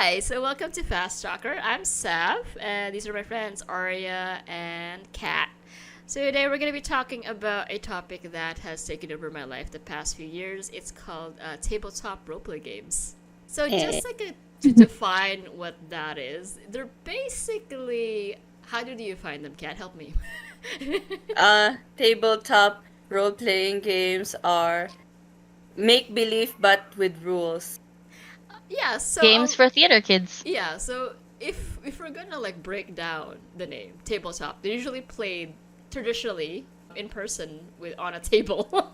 Hi, so welcome to Fast Talker. I'm Sav, and these are my friends Arya and Kat. So today we're going to be talking about a topic that has taken over my life the past few years. It's called tabletop roleplay games. So Eh. just to define what that is, they're basically how do you find them? Kat, help me. Tabletop role-playing games are make-believe but with rules. yeah, so Games for theater kids. yeah, so if we're gonna like break down the name tabletop, they're usually played traditionally in person with on a table.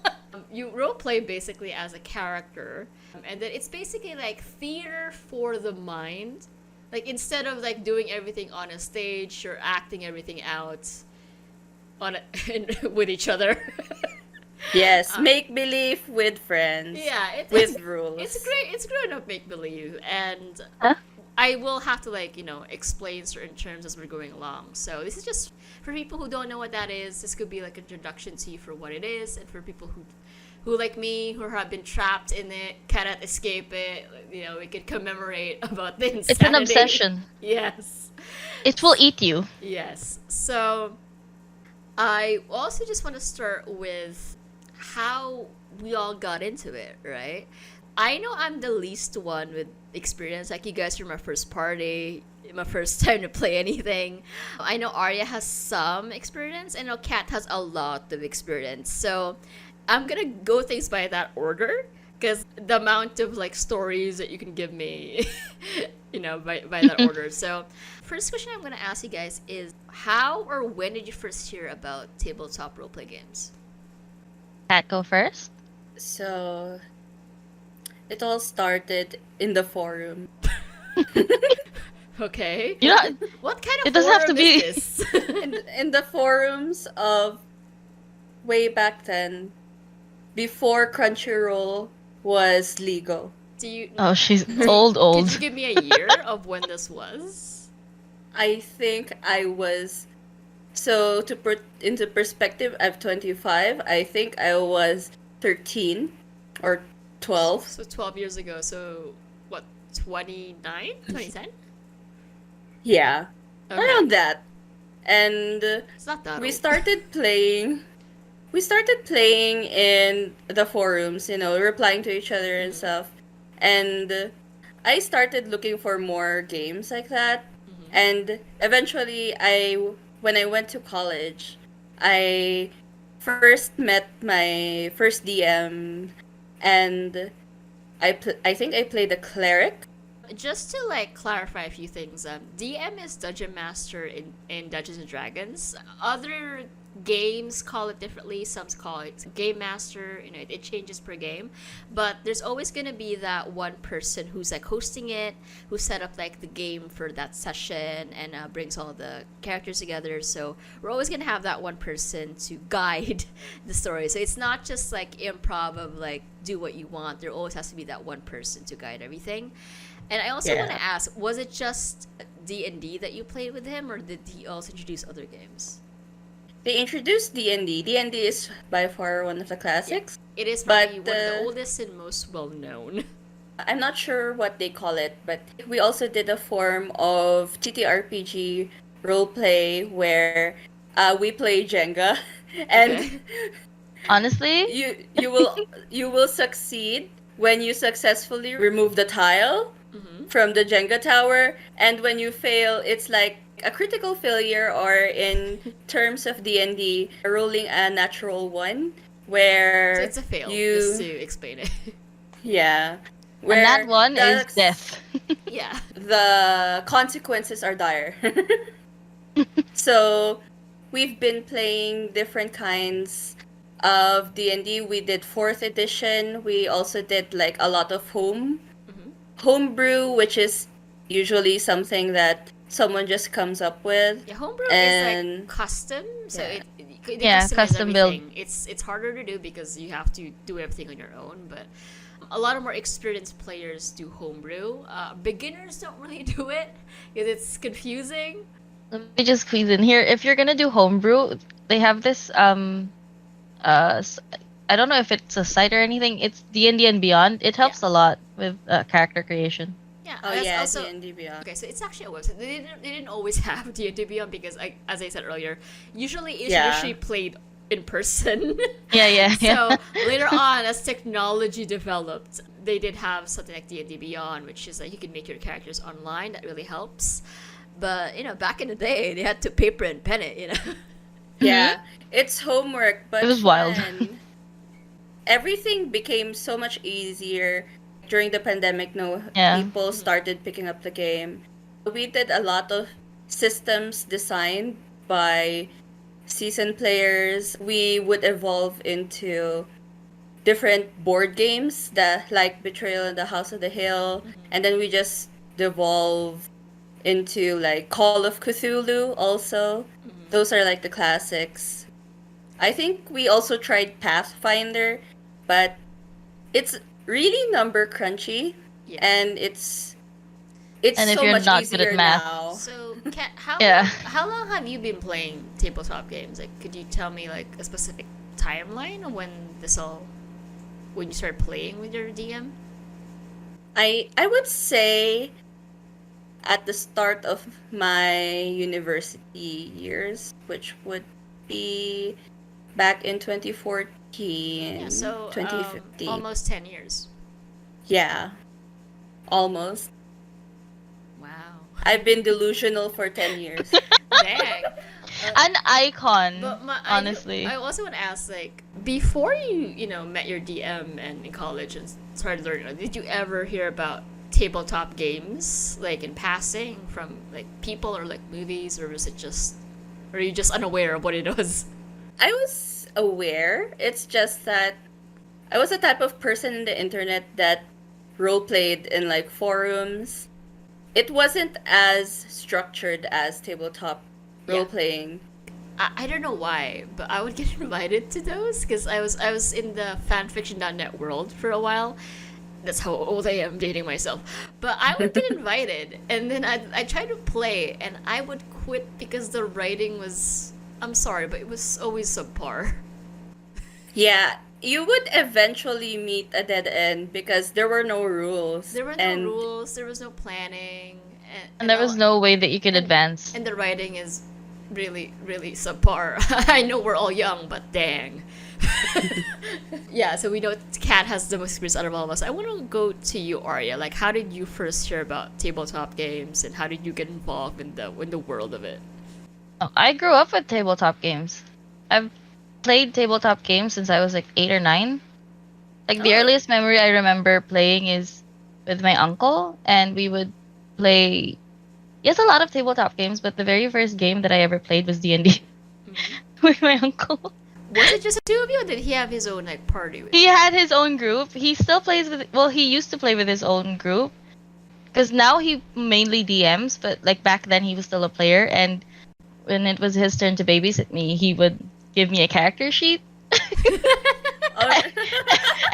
You role play basically as a character, and then it's basically like theater for the mind. Like instead of like doing everything on a stage, you're acting everything out on with each other. Yes, make-believe with friends. Yeah, With rules. it's great. It's grown up make believe, and Huh? I will have to like explain certain terms as we're going along. So this is just for people who don't know what that is. This could be like an introduction to you for what it is, and for people who like me who have been trapped in it, cannot escape it. We could commemorate about the insanity. It's an obsession. Yes. It will eat you. Yes. So I also just want to start with how we all got into it, right? I know I'm the least one with experience. Like you guys were my first party, my first time to play anything. I know Arya has some experience. I know Kat has a lot of experience. So I'm gonna go things by that order because the amount of like stories that you can give me, by that order. So first question I'm gonna ask you guys is how or when did you first hear about tabletop roleplay games? Cat, go first. So, it all started in the forum. Okay. You know, What kind of It doesn't have to forum be- is this? In the forums of way back then, before Crunchyroll was legal. Do you oh, she's old. Could you give me a year of when this was? I think I was. So to put into perspective, I'm 25. I think I was 13 or 12. So 12 years ago. So what? 29? 2010? Yeah, Okay. around that. And It's not that we old. started playing. We started playing in the forums, replying to each other and stuff. And I started looking for more games like that. And eventually, when I went to college, I first met my first DM, and I think I played a cleric. Just to like clarify a few things, DM is Dungeon Master in Dungeons and Dragons. Other games call it differently. Some call it Game Master. It changes per game, but there's always gonna be that one person who's like hosting it, who set up like the game for that session and brings all the characters together. So we're always gonna have that one person to guide the story. So it's not just like improv of like do what you want. There always has to be that one person to guide everything. And I also want Yeah. to ask, was it just D&D that you played with him, or did he also introduce other games? They introduced D&D. D&D is by far one of the classics. It is But, probably one of the oldest and most well-known. I'm not sure what they call it, but we also did a form of TTRPG roleplay where we play Jenga, and Okay. Honestly, you will succeed when you successfully remove the tile from the Jenga tower, and when you fail, it's like a critical failure, or in terms of D&D, rolling a natural one, where So it's a fail, you just to explain it. yeah, and that one is the- death. Yeah. The consequences are dire. So we've been playing different kinds of D&D. We did 4th edition. We also did like a lot of homebrew, which is usually something that someone just comes up with. Yeah, homebrew is And like custom, so yeah. it Yeah, customize custom build. everything. It's harder to do because you have to do everything on your own, but a lot of more experienced players do homebrew. Beginners don't really do it because it's confusing. Let me just squeeze in here. If you're gonna do homebrew, they have this I don't know if it's a site or anything. It's D&D and Beyond. It helps a lot with character creation. Yeah, Oh that's yeah, also D&D Beyond. okay. So it's actually a website. They didn't always have D&D Beyond because, as I said earlier, usually it's Yeah. usually played in person. Yeah, yeah, yeah. So later on, as technology developed, they did have something like D&D Beyond, which is like you can make your characters online. That really helps. But back in the day, they had to paper and pen it. Yeah, it's homework, but It was wild. fun. Everything became so much easier during the pandemic. No, Yeah. people started picking up the game. We did a lot of systems designed by seasoned players. We would evolve into different board games that like Betrayal in the House of the Hill, and then we just devolve into like Call of Cthulhu also. Those are like the classics. I think we also tried Pathfinder, but it's really number crunchy, Yeah. and it's And if so you're much not good at easier math. now. So, Kat, how Yeah. how long have you been playing tabletop games? Like, could you tell me like a specific timeline of when when you started playing with your DM? I would say at the start of my university years, which would be back in 2014, Yeah, so 2015. almost 10 years. Yeah, almost. Wow. I've been delusional for 10 years. Dang. An icon, But honestly. I also want to ask, like, before you met your DM and in college and started learning, did you ever hear about tabletop games, like in passing from like people or like movies, or was it just, or are you just unaware of what it was? I was aware. It's just that I was the type of person in the internet that role played in like forums. It wasn't as structured as tabletop Yeah. role playing. I don't know why, but I would get invited to those because I was in the fanfiction.net world for a while. That's how old I am, dating myself. But I would get invited, and then I tried to play, and I would quit because the writing was, I'm sorry, but it was always subpar. Yeah, you would eventually meet a dead end because there were no rules. There were no and rules, there was no planning, And there was no way that you could advance. And the writing is really, really subpar. I know we're all young, but dang. Yeah, so we know Kat has the most experience out of all of us. I want to go to you, Arya. Like, how did you first hear about tabletop games, and how did you get involved in the world of it? Oh, I grew up with tabletop games. I've played tabletop games since I was like 8 or 9. Like the Oh. earliest memory I remember playing is with my uncle, and we would play. Yes, a lot of tabletop games, but the very first game that I ever played was D&D with my uncle. Was it just the two of you, or did he have his own like party with? He had his own group. He still plays with. Well, he used to play with his own group, because now he mainly DMs. But like back then, he was still a player, and when it was his turn to babysit me, he would give me a character sheet Oh.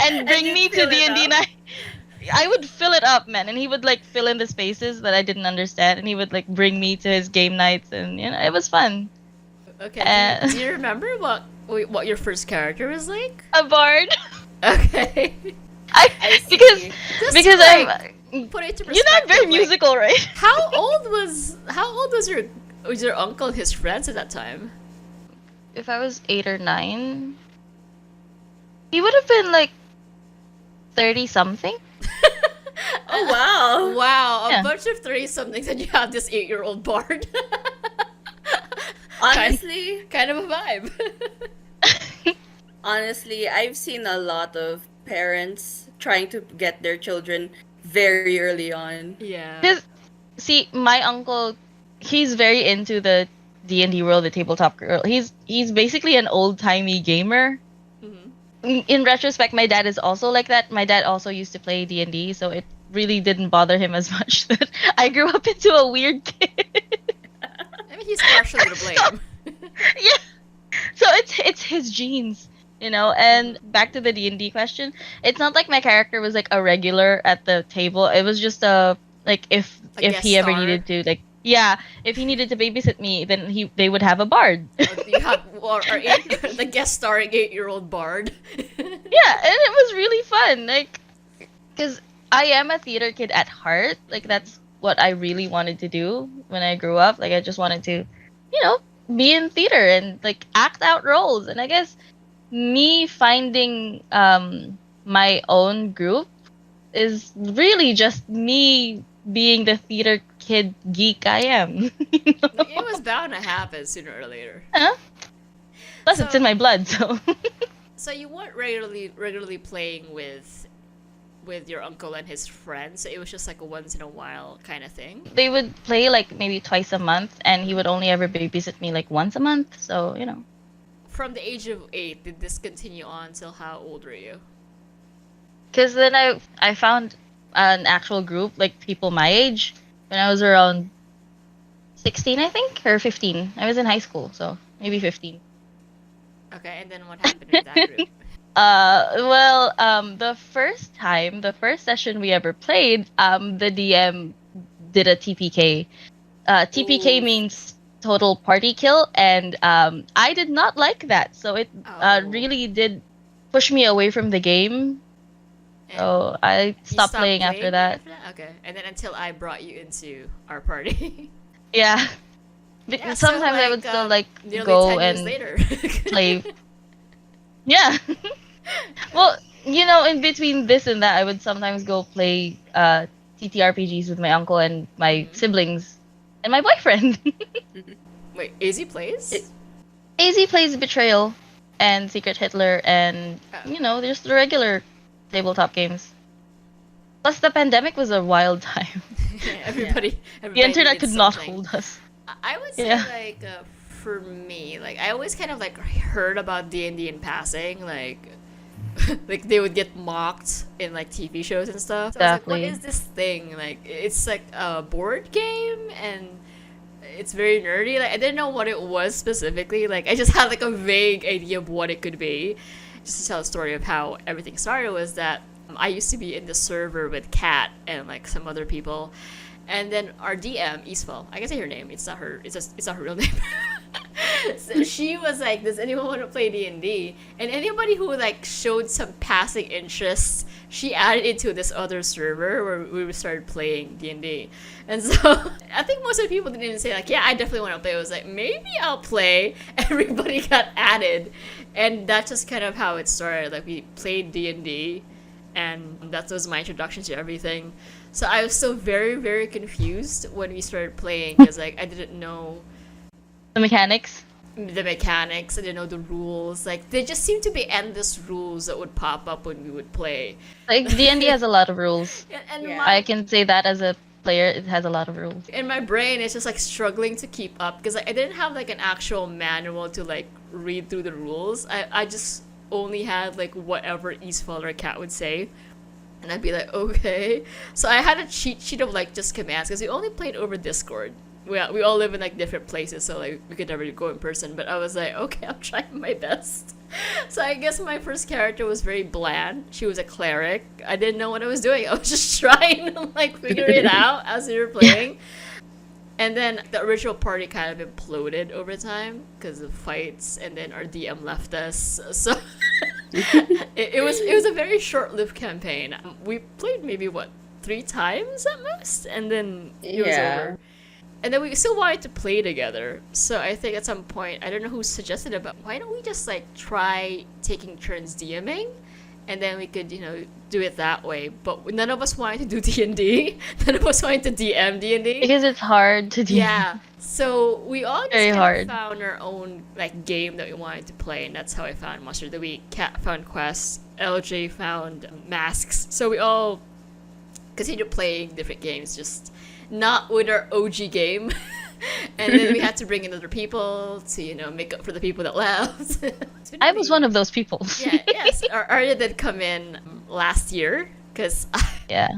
and bring you'd me to fill it D&D up? night. I would fill it up, man, and he would like fill in the spaces that I didn't understand, and he would like bring me to his game nights, and it was fun. Okay. Do you remember what your first character was like? A bard. Okay. I see. because like, I'm. Put it to perspective. You're not very like, musical, right? How old was your uncle and his friends at that time? If I was 8 or 9, he would have been like 30 something. Oh wow. Wow, a Yeah. bunch of 30-somethings, and you have this 8-year-old bard. Honestly, Kind of a vibe. honestly, I've seen a lot of parents trying to get their children very early on. Yeah. His, see, my uncle, he's very into the D&D world, the tabletop girl. He's basically an old-timey gamer. Mhm. In retrospect, my dad is also like that. My dad also used to play D&D, so it really didn't bother him as much that I grew up into a weird kid. I mean, he's partially to blame. Yeah. So it's his genes, And back to the D&D question, it's not like my character was like a regular at the table. It was just like if A if guest he ever star? needed to if he needed to babysit me, then they would have a bard. You have the guest starring 8-year-old bard. Yeah, and it was really fun. Like, because I am a theater kid at heart. Like that's what I really wanted to do when I grew up. Like I just wanted to, be in theater and like act out roles. And I guess me finding my own group is really just me being the theater kid geek I am. Like, it was bound to happen sooner or later. Huh? Plus, it's So- in my blood, so. So you weren't regularly playing with your uncle and his friends. So it was just like a once in a while kind of thing. They would play like maybe twice a month, and he would only ever babysit me like once a month. So From the age of 8, did this continue on till how old were you? because then I found an actual group like people my age when I was around 16, I think, or 15. I was in high school, so maybe 15. Okay, and then what happened with that group? The first session we ever played, the DM did a TPK. TPK Ooh. means total party kill, and I did not like that, so it Oh. really did push me away from the game. And So I you stopped playing after that. Okay, and then until I brought you into our party. Yeah. But Yeah, so, sometimes I would like, still like Nearly go 10 years and later. play. Yeah. Well, in between this and that, I would sometimes go play TTRPGs with my uncle and my Mhm. siblings and my boyfriend. Wait, AZ plays? AZ plays Betrayal and Secret Hitler and, Oh. there's the regular tabletop games. Plus, the pandemic was a wild time. everybody, The internet needed could not something. hold us. I would say Yeah. like for me, like I always kind of like heard about D&D in passing, like like they would get mocked in like TV shows and stuff. So I was like, what Exactly. is this thing? Like it's like a board game and it's very nerdy. Like I didn't know what it was specifically. Like I just had like a vague idea of what it could be. Just to tell a story of how everything started was that I used to be in the server with Kat and like some other people. And then our DM, Eastfall, I can say her name. It's not her. It's not her real name. So she was like, "Does anyone want to play D&D?" And anybody who like showed some passing interest, she added into this other server where we started playing D&D. And so I think most of the people didn't even say like, "Yeah, I definitely want to play." It was like, "Maybe I'll play." Everybody got added, and that's just kind of how it started. Like we played D&D, and that was my introduction to everything. So I was still very, very confused when we started playing because like I didn't know The mechanics. the mechanics, I didn't know the rules. Like there just seemed to be endless rules that would pop up when we would play. Like, D&D has a lot of rules. And Yeah. my I can say that as a player, it has a lot of rules. in my brain it's just like struggling to keep up because like, I didn't have like an actual manual to like read through the rules. I just only had like whatever Eastfall or Cat would say. And I'd be like, okay. So I had a cheat sheet of like just commands because we only played over Discord. We all live in like different places, so like we could never go in person. But I was like, okay, I'm trying my best. So I guess my first character was very bland. She was a cleric. I didn't know what I was doing. I was just trying to like figure it out as we were playing. And then the original party kind of imploded over time because of fights, and then our DM left us. So it was a very short-lived campaign. We played maybe 3 times at most, and then it was Yeah. over. And then we still wanted to play together. So I think at some point, I don't know who suggested it, but why don't we just like try taking turns DMing, and then we could do it that way. But none of us wanted to do D&D. None of us wanted to DM D&D. Because it's hard to do. Yeah. So we all just Very kind hard. of found our own like game that we wanted to play, and that's how I found Monster of the Week. Kat found Quest. LJ found Masks. So we all continued playing different games, just not with our OG game. And then we had to bring in other people to make up for the people that left. I was one of those people. Yeah. Yes. Arya did come in last year because. Yeah.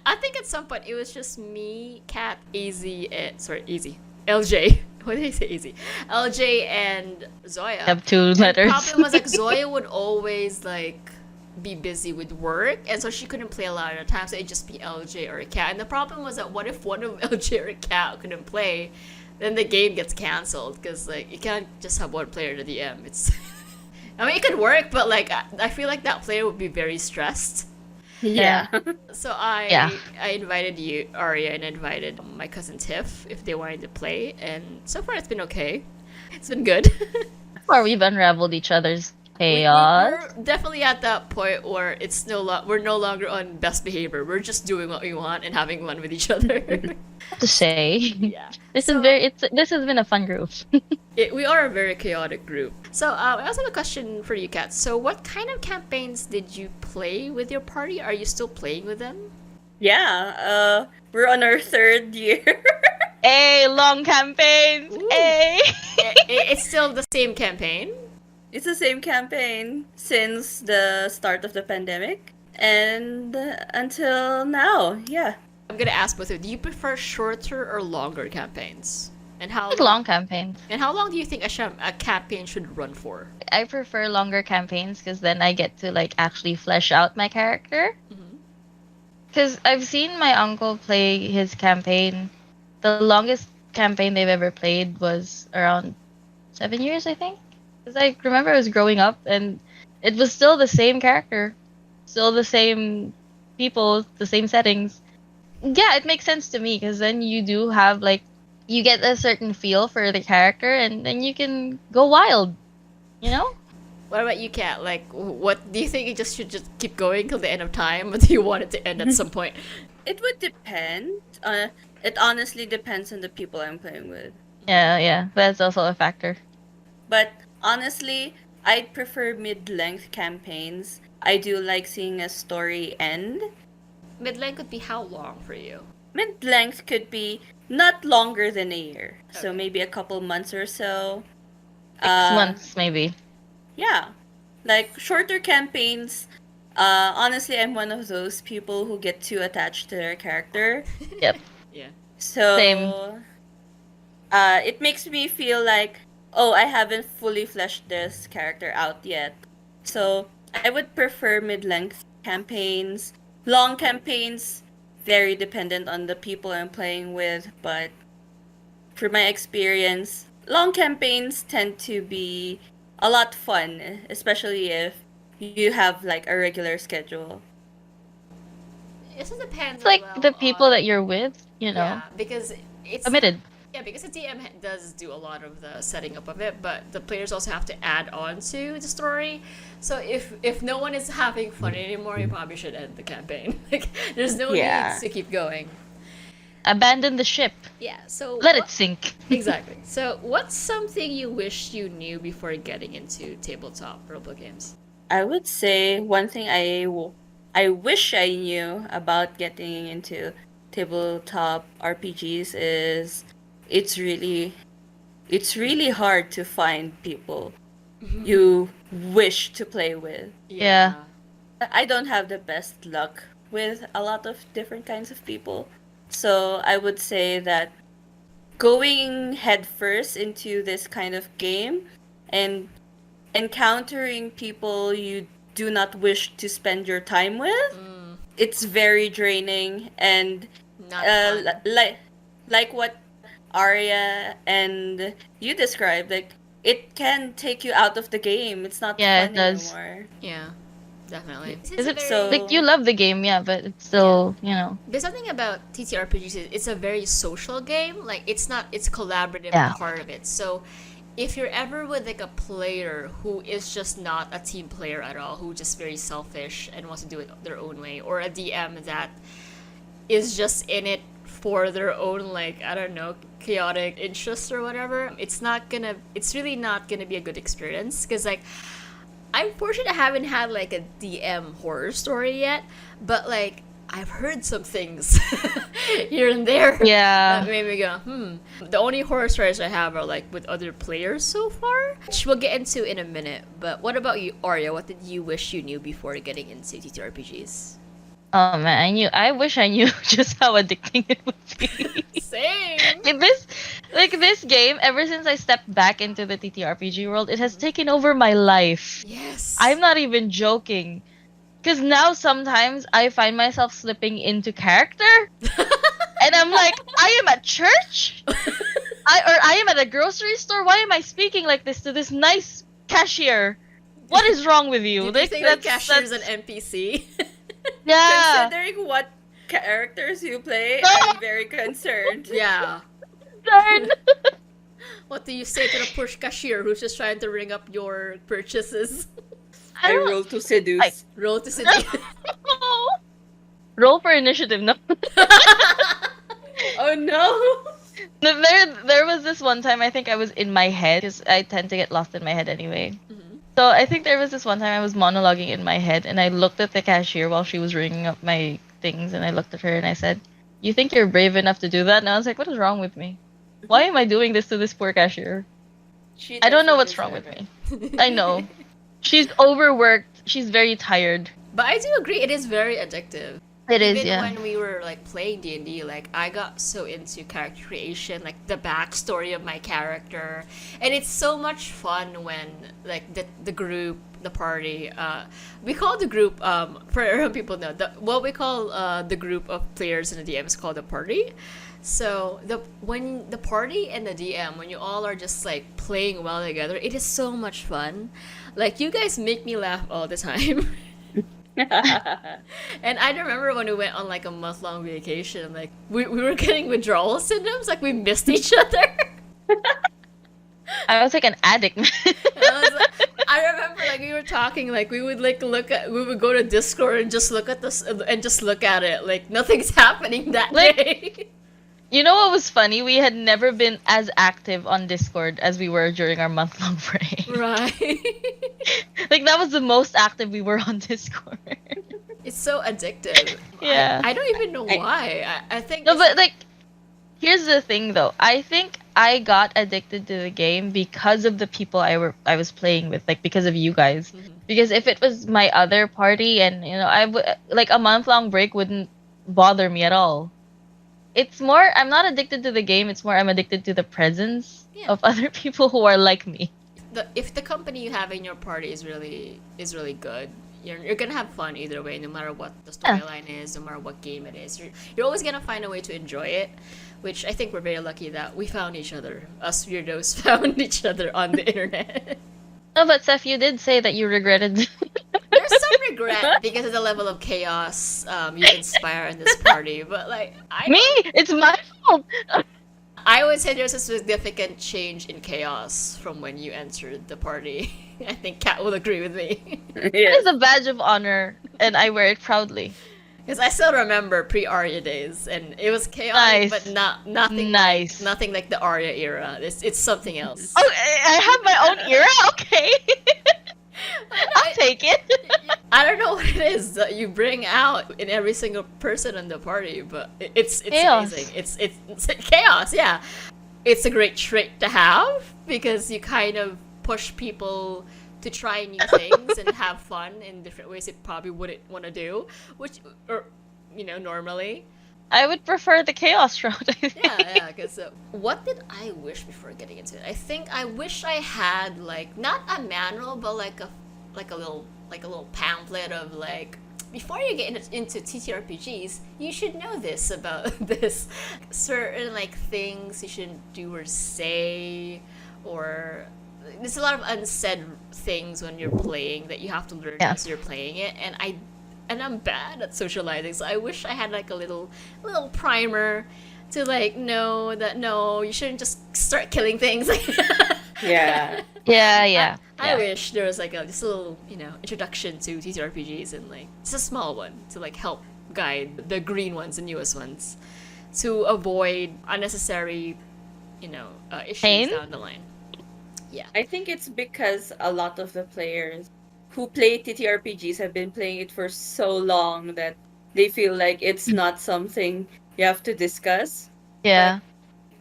I think at some point it was just me, Kat, LJ. What did I say, AZ? LJ and Zoya. I have 2 The letters. problem was like Zoya would always like be busy with work, and so she couldn't play a lot of the time. So it'd just be LJ or a Cat. And the problem was that what if one of LJ or a Cat couldn't play, then the game gets canceled because like you can't just have one player to DM. It's I mean it could work, but like I feel like that player would be very stressed. Yeah. So I Yeah. I invited you, Arya, and invited my cousin Tiff if they wanted to play, and so far it's been okay. It's been good. Or we've unraveled each other's We're chaos. definitely at that point where it's we're no longer on best behavior. We're just doing what we want and having fun with each other. To say. Yeah. This So- this has been a fun group. We are a very chaotic group. So I also have a question for you, Kat. So what kind of campaigns did you play with your party? Are you still playing with them? Yeah. We're on our 3rd year. Hey, long campaigns. Ooh. Hey. It's still the same campaign. It's the same campaign since the start of the pandemic and until now. Yeah. I'm gonna ask both of you. Do you prefer shorter or longer campaigns? And how Like long campaigns. And how long do you think a campaign should run for? I prefer longer campaigns because then I get to like actually flesh out my character. Mhm. Because I've seen my uncle play his campaign. The longest campaign they've ever played was around 7 years, I think. Because I remember I was growing up and it was still the same character, still the same people, the same settings. Yeah, it makes sense to me because then you do have like you get a certain feel for the character and then you can go wild, you know? What about you, Kat? Like, what do you think? It just should just keep going till the end of time, or do you want it to end at some point? It would depend. It honestly depends on the people I'm playing with. Yeah, that's also a factor. But honestly, I'd prefer mid-length campaigns. I do like seeing a story end. Midlane could be how long for you? Mid-length could be not longer than a year. So Okay. maybe a couple months or so. 6 months, maybe. Yeah. Like shorter campaigns, honestly, I'm one of those people who get too attached to their character. Yep. Yeah. So Same. It makes me feel like, oh, I haven't fully fleshed this character out yet. So I would prefer mid-length campaigns. Long campaigns, very dependent on the people I'm playing with, but for my experience, long campaigns tend to be a lot fun, especially if you have like a regular schedule. It also depends. It's like as well the people on- that you're with, you know, Yeah, because it's committed. Yeah, because the DM does do a lot of the setting up of it, but the players also have to add on to the story. So if no one is having fun anymore, you probably should end the campaign. Like, there's no Yeah. need to keep going. Abandon the ship. Yeah. So Let what- it sink. Exactly. So what's something you wish you knew before getting into tabletop role-play games? I would say one thing I wish I knew about getting into tabletop RPGs is it's really hard to find people you wish to play with. Yeah. I don't have the best luck with a lot of different kinds of people. So I would say that going headfirst into this kind of game and encountering people you do not wish to spend your time with, Mm, it's very draining and not fun. like what Arya and you described, like it can take you out of the game. It's not Yeah, fun it does. anymore. Yeah, definitely. Is it So- like you love the game, yeah, but it's still, you know. There's something about TTRPGs. It's a very social game. Like it's collaborative Yeah. part of it. So if you're ever with like a player who is just not a team player at all, who's just very selfish and wants to do it their own way, or a DM that is just in it for their own, like, I don't know, chaotic interests or whatever, it's really not gonna be a good experience. Because like, I'm fortunate I haven't had like a DM horror story yet, but like I've heard some things here and there Yeah. that made me go, The only horror stories I have are like with other players so far, which we'll get into in a minute. But what about you, Arya? What did you wish you knew before getting into TTRPGs? Oh man, I wish I knew just how addicting it would be. Same. This game, ever since I stepped back into the TTRPG world, it has taken over my life. Yes. I'm not even joking. Because now sometimes I find myself slipping into character. And I'm like, I am at church? I am at a grocery store? Why am I speaking like this to this nice cashier? What is wrong with you? Did you Like, think the cashier's an NPC? Yeah. Considering what characters you play, No! I'm very concerned. Yeah. Darn. What do you say to the push cashier who's just trying to ring up your purchases? I don't- roll to seduce. Roll to city. Roll for initiative. No. Oh no! There was this one time I think I was in my head because I tend to get lost in my head anyway. So I think there was this one time I was monologuing in my head and I looked at the cashier while she was ringing up my things and I looked at her and I said, "You think you're brave enough to do that?" And I was like, "What is wrong with me? Why am I doing this to this poor cashier? She I don't know doesn't what's wrong with deserve me." I know. She's overworked. She's very tired. But I do agree, it is very addictive. It is, Even yeah. when we were like playing D&D, like I got so into character creation, like the backstory of my character, and it's so much fun when like the group, the party, we call the group for people know what we call the group of players in the DM is called the party. So when the party and the DM, when you all are just like playing well together, it is so much fun. Like you guys make me laugh all the time. And I remember when we went on like a month-long vacation, like we were getting withdrawal symptoms, like we missed each other. I was like an addict. I remember like we were talking, like we would like we would go to Discord and just look at this and just look at it, like nothing's happening that Like- day. You know what was funny? We had never been as active on Discord as we were during our month-long break. Right. Like that was the most active we were on Discord. It's so addictive. Yeah. I don't even know why. I think No, it's- but like, here's the thing though. I think I got addicted to the game because of the people I was playing with, like because of you guys. Because if it was my other party, and you know, like a month-long break wouldn't bother me at all. It's more I'm not addicted to the game. It's more I'm addicted to the presence Yeah. of other people who are like me. if the company you have in your party is really good, you're gonna have fun either way, no matter what the storyline is, no matter what game it is. You're always gonna find a way to enjoy it, which I think we're very lucky that we found each other. Us weirdos found each other on the internet. No, but Seth, you did say that you regretted. There's some regret because of the level of chaos you inspire in this party, but like Me? It's my fault. I would say there's a significant change in chaos from when you entered the party. I think Kat will agree with me. It Yes. is a badge of honor, and I wear it proudly. Because I still remember pre-Arya days, and it was chaotic, Nice. but nothing Nice. nothing like the Arya era. It's something else. Oh, I have my own era. Okay, I'll take it. I don't know what it is that you bring out in every single person in the party, but it's Chaos. amazing. It's chaos. Yeah, it's a great trait to have because you kind of push people to try new things and have fun in different ways they probably wouldn't want to do, which or normally. I would prefer the chaos route. I think. Yeah. Because what did I wish before getting into it? I think I wish I had like not a manual, but like a little pamphlet of like before you get into TTRPGs, you should know this about this certain like things you shouldn't do or say, or there's a lot of unsaid things when you're playing that you have to learn Yeah. as you're playing it, and I'm bad at socializing, so I wish I had like a little primer to like know that no, you shouldn't just start killing things. Yeah. Yeah. I wish there was like just a little, introduction to TTRPGs and like just a small one to like help guide the green ones, the newest ones, to avoid unnecessary, issues Pain? down the line. Yeah. I think it's because a lot of the players who play TTRPGs have been playing it for so long that they feel like it's not something you have to discuss. Yeah.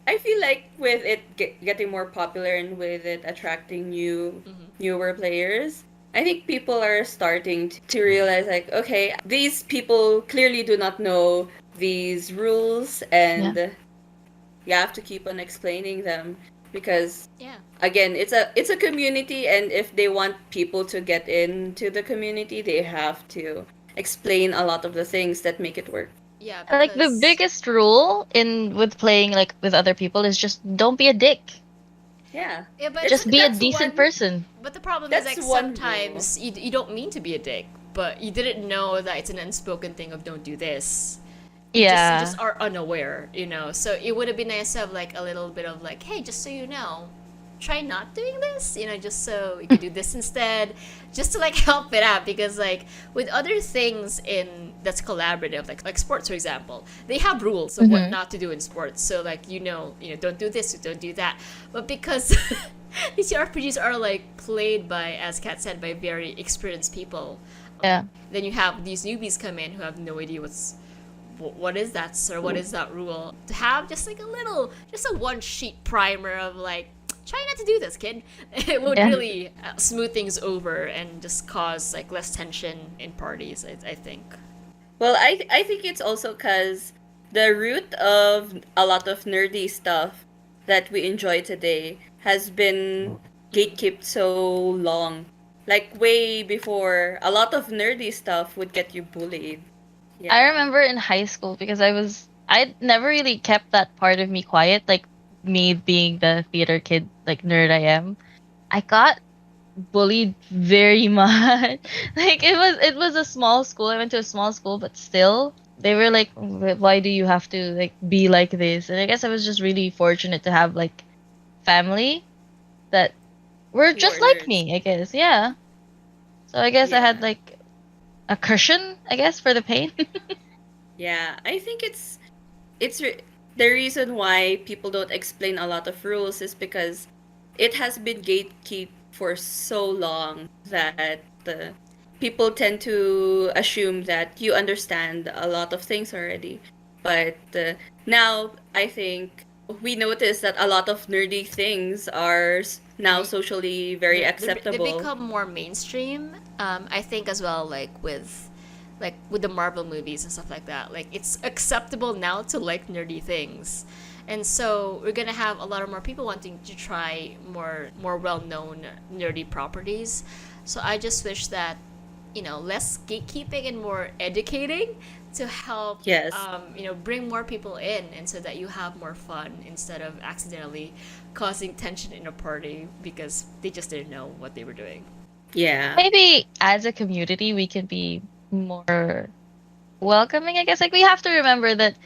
I feel like with it getting more popular and with it attracting newer players, I think people are starting to realize like, okay, these people clearly do not know these rules, and you have to keep on explaining them because Yeah. again, it's a community, and if they want people to get into the community, they have to explain a lot of the things that make it work. Yeah. Like the because- biggest rule with playing like with other people is just don't be a dick. Yeah. Yeah, but Just be a that's decent one- person. But the problem is That's like one sometimes you don't mean to be a dick, but you didn't know that it's an unspoken thing of don't do this. Yeah. You just are unaware, you know. So it would have been nice to have like a little bit of like, hey, just so you know, try not doing this, you know, just so you can do this instead, just to like help it out. Because like with other things in that's collaborative, like sports for example, they have rules of what not to do in sports. So like you know, don't do this, don't do that. But because these RPGs are like played by, as Kat said, by very experienced people. Yeah. Then you have these newbies come in who have no idea what is that, sir? What is that rule? To have just like just a one sheet primer of like, try not to do this, kid. It would really smooth things over and just cause like less tension in parties, I think. Well, I think it's also because the root of a lot of nerdy stuff that we enjoy today has been gatekept so long. Like way before, a lot of nerdy stuff would get you bullied. Yeah. I remember in high school because I never really kept that part of me quiet, like me being the theater kid, like nerd I am. I got bullied very much. Like it was a small school. I went to a small school, but still they were like, why do you have to like be like this? And I guess I was just really fortunate to have like family that were just were like nerds. me, I guess. Yeah. So I guess I had Yeah. like a cushion, I guess, for the pain. Yeah, I think the reason why people don't explain a lot of rules is because it has been gatekept for so long that people tend to assume that you understand a lot of things already. But now I think we notice that a lot of nerdy things are now socially very They acceptable. become more mainstream. I think as well, like with the Marvel movies and stuff like that. Like it's acceptable now to like nerdy things. And so we're gonna have a lot of more people wanting to try more well-known nerdy properties. So I just wish that less gatekeeping and more educating to help Yes. bring more people in, and so that you have more fun instead of accidentally causing tension in a party because they just didn't know what they were doing. Yeah. Maybe as a community we can be more welcoming, I guess. Like we have to remember that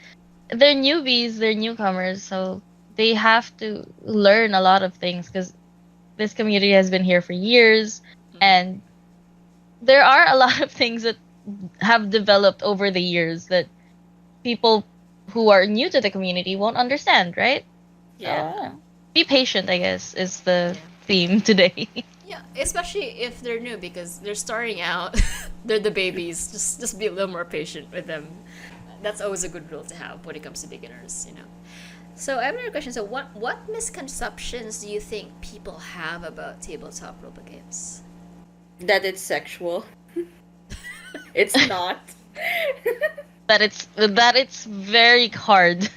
they're newbies, they're newcomers, so they have to learn a lot of things because this community has been here for years, and there are a lot of things that have developed over the years that people who are new to the community won't understand, right? Yeah. So, be patient, I guess, is the theme today. Yeah, especially if they're new because they're starting out. They're the babies. Just be a little more patient with them. That's always a good rule to have when it comes to beginners. So I have another question. So what misconceptions do you think people have about tabletop role games? That it's sexual. It's not. that it's very hard.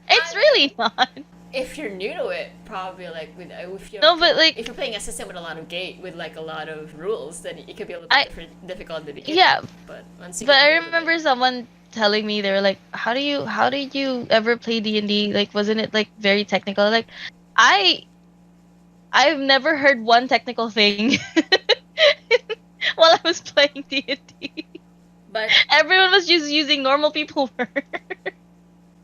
It's really not. If you're new to it, probably like if you're No, but like if you're playing a system with a lot of with like a lot of rules, then it could be a little bit difficult in the beginning. yeah, But once you but get I into remember it, someone telling me, they were like, how did you ever play D&D? Like wasn't it like very technical? Like I've never heard one technical thing while I was playing D&D. But Everyone was just using normal people words.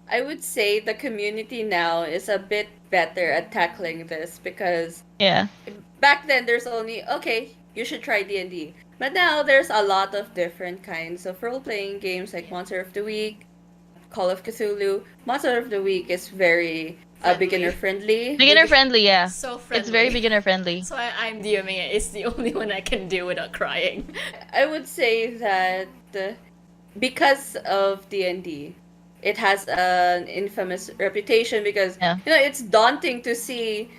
I would say the community now is a bit better at tackling this because Yeah. back then there's only, okay, you should try D&D. But now there's a lot of different kinds of role-playing games like Monster of the Week, Call of Cthulhu. Monster of the Week is very Friendly. beginner-friendly. Beginner friendly, yeah. so friendly. It's very beginner friendly. So I'm DMing it. It's the only one I can do without crying. I would say that because of D&D, it has an infamous reputation because Yeah. it's daunting to see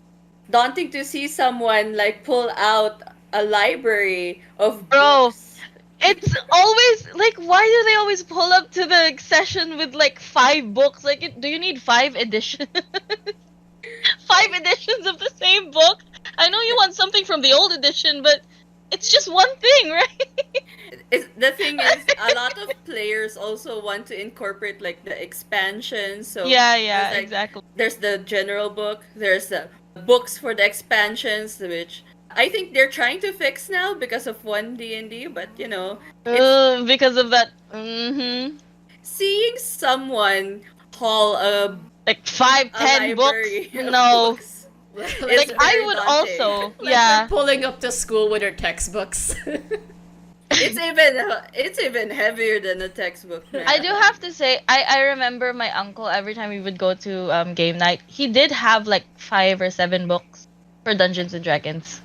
someone like pull out a library of Bro. books. It's always like, why do they always pull up to the session with like 5 books? Like, do you need 5 editions? 5 editions of the same book? I know you want something from the old edition, but it's just one thing, right? The thing is, a lot of players also want to incorporate like the expansions. So yeah, there's, like, exactly. There's the general book. There's the books for the expansions, which I think they're trying to fix now because of one D&D, but it's Because of that. Mm-hmm. seeing someone haul Like 5, a 10 books. library of No. books Like, is Like I very would daunting. also. like Yeah. they're pulling up to school with their textbooks. It's even heavier than a textbook, man. I do have to say, I remember my uncle every time we would go to game night, he did have like 5 or 7 books for Dungeons and Dragons.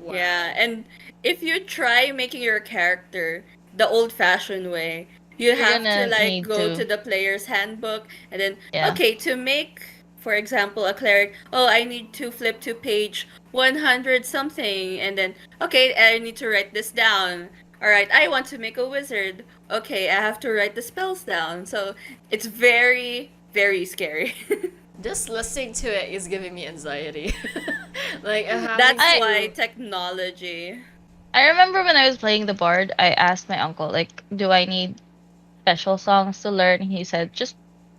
Wow. Yeah, and if you try making your character the old-fashioned way, you You're have to gonna like need go to. to the player's handbook and then Yeah. okay, to make, for example, a cleric, oh, I need to flip to page 100 something and then okay, I need to write this down. All right, I want to make a wizard. Okay, I have to write the spells down. So, it's very very scary. Just listening to it is giving me anxiety. Like having That's to- why technology. I remember when I was playing the bard, I asked my uncle, like, do I need special songs to learn? He said, just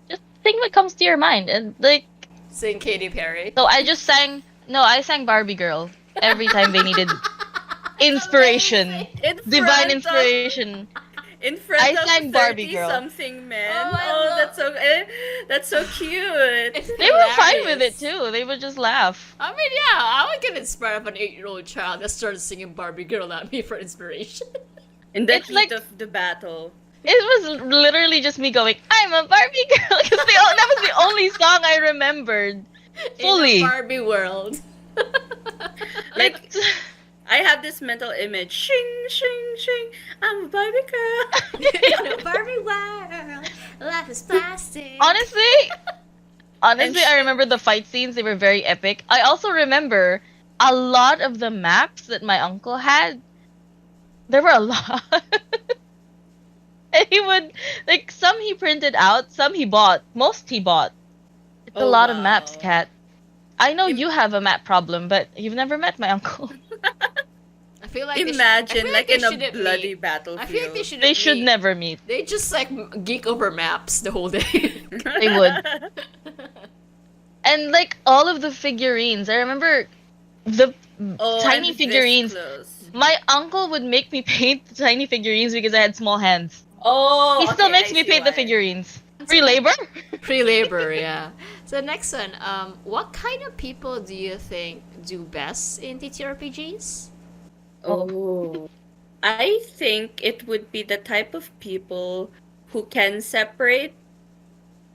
sing what comes to your mind. And like, sing Katy Perry. so I just sang. No, I sang Barbie Girl every time they needed inspiration, In divine front of- inspiration. In front I of sang Barbie Girl. something men. Oh, I Oh, love- that's so cute. It's They were fine with it hilarious. too. They would just laugh. I mean, yeah, I would get inspired of an 8-year-old child that started singing Barbie Girl at me for inspiration. In the It's heat like- of the battle. It was literally just me going, "I'm a Barbie girl," because that was the only song I remembered fully. In a Barbie world. Like, I have this mental image. Shing, shing, shing. I'm a Barbie girl. In a Barbie world, life is plastic. honestly, And I remember the fight scenes. They were very epic. I also remember a lot of the maps that my uncle had. There were a lot. And he would, like, some he printed out, some he bought. Most he bought. It's a Oh, lot of maps, wow. Kat. I know Im- you have a map problem, but you've never met my uncle. I feel like Imagine, like, in a shouldn't bloody meet. battlefield. I feel like they should. They should never meet. They just like geek over maps the whole day. They would. And like all of the figurines, I remember the Oh, tiny I'm this figurines. close. My uncle would make me paint the tiny figurines because I had small hands. Oh, He still okay, makes I me see paint the why. figurines. Free labor? Pre-labor, yeah. So next one, what kind of people do you think do best in TTRPGs? Oh. I think it would be the type of people who can separate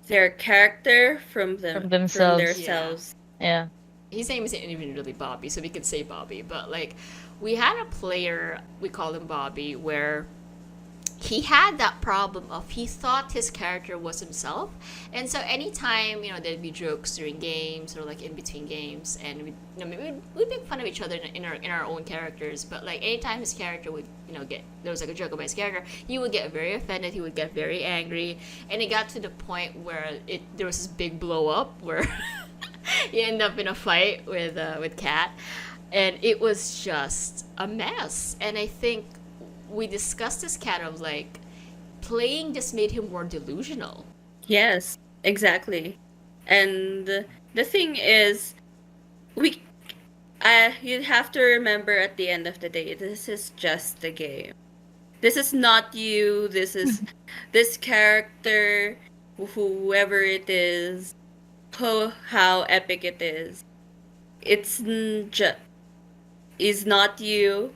their character from From themselves. themselves. Yeah. His name isn't even really Bobby, so we could say Bobby. But like, we had a player, we call him Bobby, where he had that problem of he thought his character was himself, and so anytime there'd be jokes during games or like in between games, and we'd make fun of each other in our own characters. But like anytime his character would get there was like a joke about his character, he would get very offended. He would get very angry, and it got to the point where there was this big blow up where he ended up in a fight with Kat, and it was just a mess. And I think we discussed this kind of like playing just made him more delusional. Yes, exactly. And the thing is, you'd have to remember at the end of the day, this is just a game. This is not you. This is this character, whoever it is, how epic it is. It's is not you.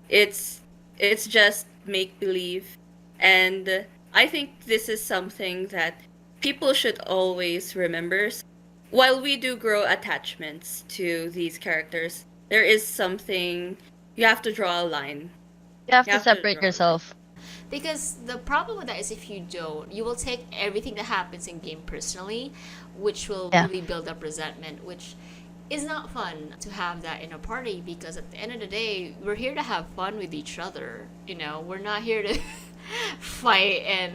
It's just make believe, and I think this is something that people should always remember. While we do grow attachments to these characters, there is something you have to draw a line. You have You to have to separate draw. yourself. Because the problem with that is if you don't, you will take everything that happens in game personally, which will Yeah. really build up resentment, which is not fun to have that in a party, because at the end of the day, we're here to have fun with each other. We're not here to fight and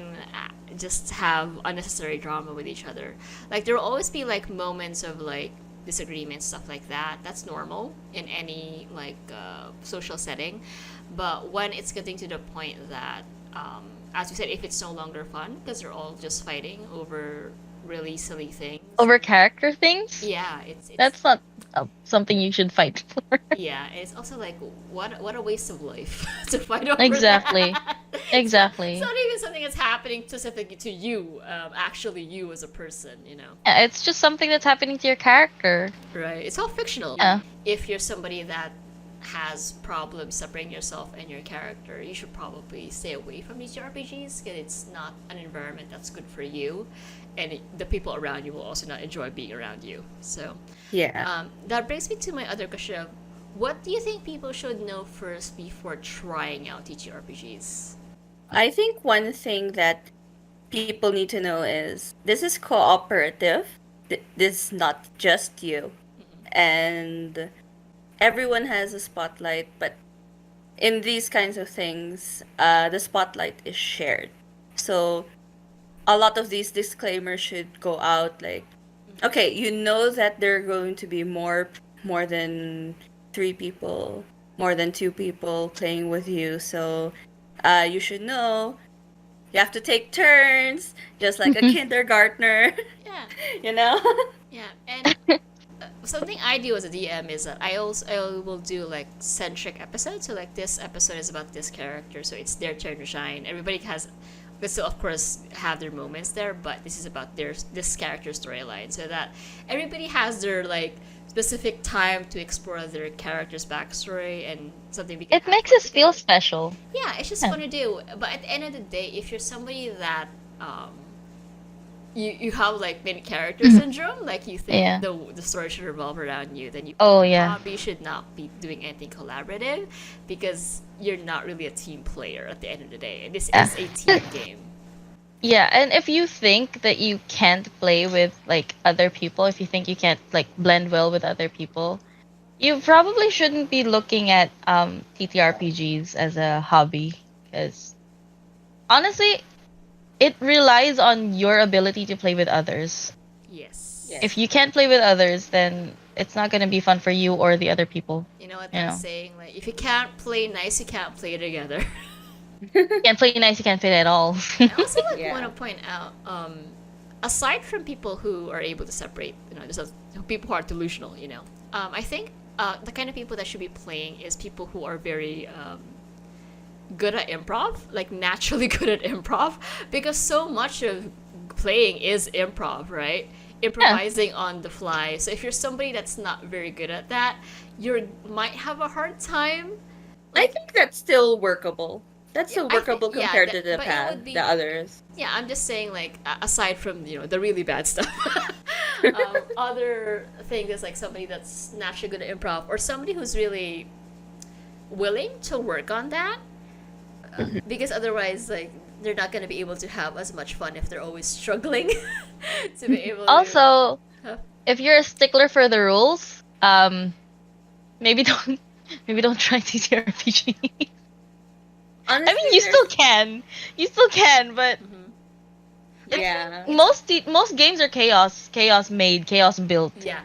just have unnecessary drama with each other. Like there will always be like moments of like disagreements, stuff like that. That's normal in any like social setting. But when it's getting to the point that, as you said, if it's no longer fun because they're all just fighting over really silly things. Over character things? Yeah, it's That's not something you should fight for. yeah, it's also like what a waste of life to fight over Exactly. that. Exactly. It's not even something that's happening specifically to you, actually you as a person, Yeah, it's just something that's happening to your character. right? It's all fictional. Yeah. If you're somebody that has problems separating yourself and your character, you should probably stay away from these RPGs because it's not an environment that's good for you, and the people around you will also not enjoy being around you. So, Yeah. that brings me to my other question of what do you think people should know first before trying out TTRPGs? I think one thing that people need to know is this is cooperative. This is not just you. And everyone has a spotlight, but in these kinds of things, the spotlight is shared. So a lot of these disclaimers should go out like, okay, you know that there are going to be more than 3 people, more than 2 people playing with you. So you should know you have to take turns, just like a kindergartner, Yeah, you know? yeah, and something I do as a DM is that I will do like centric episodes. So like this episode is about this character, so it's their turn to shine. Everybody will still of course have their moments there, but this is about this character storyline, so that everybody has their like specific time to explore their character's backstory and something we can It have makes fun us feel together. special. Yeah, it's just Yeah. fun to do. But at the end of the day, if you're somebody that you have like main character syndrome, like you think Yeah. the story should revolve around you, then you Oh, yeah. probably should not be doing anything collaborative because you're not really a team player at the end of the day. And this Yeah. is a team game. Yeah, and if you think that you can't play with like other people, if you think you can't like blend well with other people, you probably shouldn't be looking at TTRPGs as a hobby, because honestly, it relies on your ability to play with others. Yes. Yeah. If you can't play with others, then it's not going to be fun for you or the other people. You know what You I'm know. saying? Like if you can't play nice, you can't play together. You can't play nice, you can't play at all. I also like Yeah. want to point out, aside from people who are able to separate, there's people who are delusional. I think the kind of people that should be playing is people who are very good at improv, like naturally good at improv, because so much of playing is improv, right? Improvising on the fly. So if you're somebody that's not very good at that, you might have a hard time. I think that's still workable. That's still I think- workable yeah, compared that- to the but it would past, be- the others. Yeah, I'm just saying, like, aside from, the really bad stuff, other thing is, like, somebody that's naturally good at improv, or somebody who's really willing to work on that, because otherwise, like, they're not going to be able to have as much fun if they're always struggling to be able to... Also, Huh? if you're a stickler for the rules, maybe don't try TTRPG. Honestly, I mean, you still can, but Mhm. yeah. most games are chaos made, chaos built. Yeah.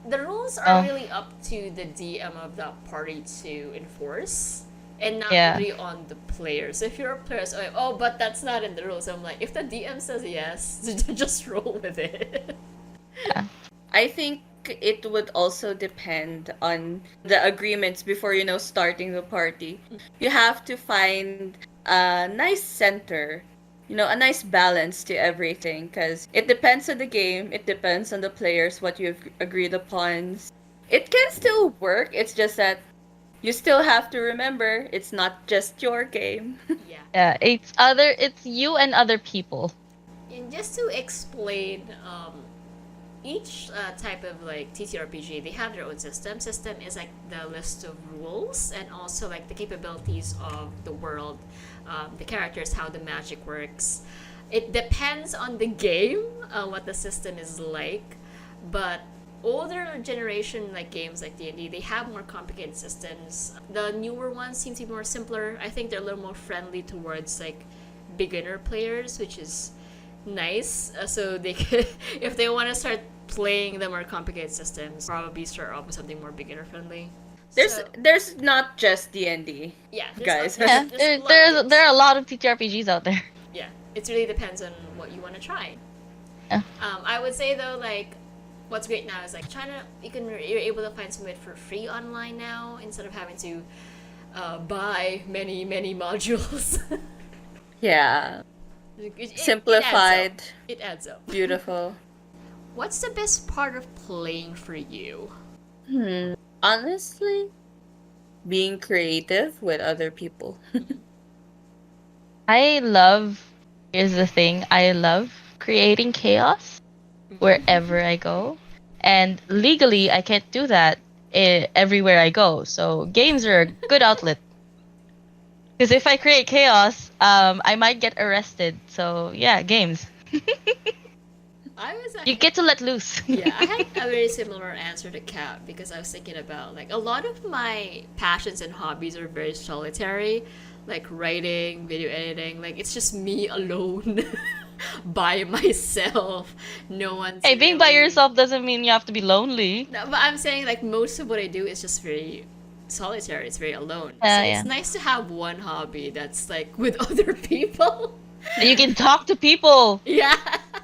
The rules are Oh. really up to the DM of that party to enforce, and not Yeah. really on the players. So if you're a player, so like, oh, but that's not in the rules. I'm like, if the DM says yes, just roll with it. I think it would also depend on the agreements before, starting the party. You have to find a nice center, a nice balance to everything, because it depends on the game, it depends on the players, what you've agreed upon. It can still work, it's just that you still have to remember it's not just your game. Yeah. Yeah, it's you and other people. And just to explain, each type of like TTRPG, they have their own system. System is like the list of rules and also like the capabilities of the world, the characters, how the magic works. It depends on the game, what the system is like, but older generation like games like D&D, they have more complicated systems. The newer ones seem to be more simpler. I think they're a little more friendly towards like beginner players, which is nice. So they could, if they want to start playing the more complicated systems, probably start off with something more beginner friendly. There's not just D&D. Yeah, guys. Yeah, a lot of there are a lot of TTRPGs out there. yeah, it really depends on what you want to try. I would say though, like, what's great now is like China. You're able to find some of it for free online now instead of having to buy many modules. Yeah. It Simplified. It adds up. Beautiful. What's the best part of playing for you? Honestly, being creative with other people. Here's the thing, I love creating chaos wherever I go. And legally, I can't do that everywhere I go. So games are a good outlet. Because if I create chaos, I might get arrested. So yeah, games. I was You get to let loose. Yeah, I had a very similar answer to Kat because I was thinking about like a lot of my passions and hobbies are very solitary, like writing, video editing. Like it's just me alone by myself. No one's Hey, being by really- yourself doesn't mean you have to be lonely. No, but I'm saying like most of what I do is just very solitary. It's very alone. So Yeah. it's nice to have one hobby that's like with other people. You can talk to people. Yeah.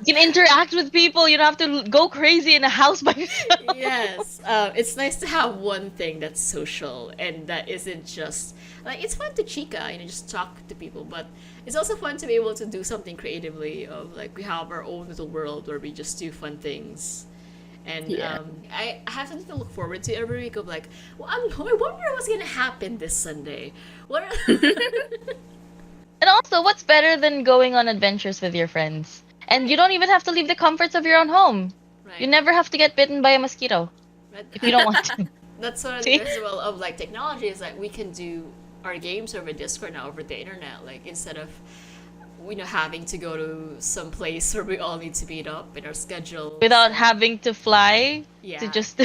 You can interact with people. You don't have to go crazy in a house by yourself. Yes, it's nice to have one thing that's social and that isn't just like it's fun to chica, just talk to people, but it's also fun to be able to do something creatively. Of like we have our own little world where we just do fun things, and Yeah. I have something to look forward to every week. Of like, well, I wonder what's gonna happen this Sunday. What? And also, what's better than going on adventures with your friends? And you don't even have to leave the comforts of your own home. Right. You never have to get bitten by a mosquito Right. if you don't want to. That's what I See? think as well of like technology is like we can do our games over Discord now over the internet. Like instead of having to go to some place where we all need to meet up in our schedule. Without having to fly Yeah. to just.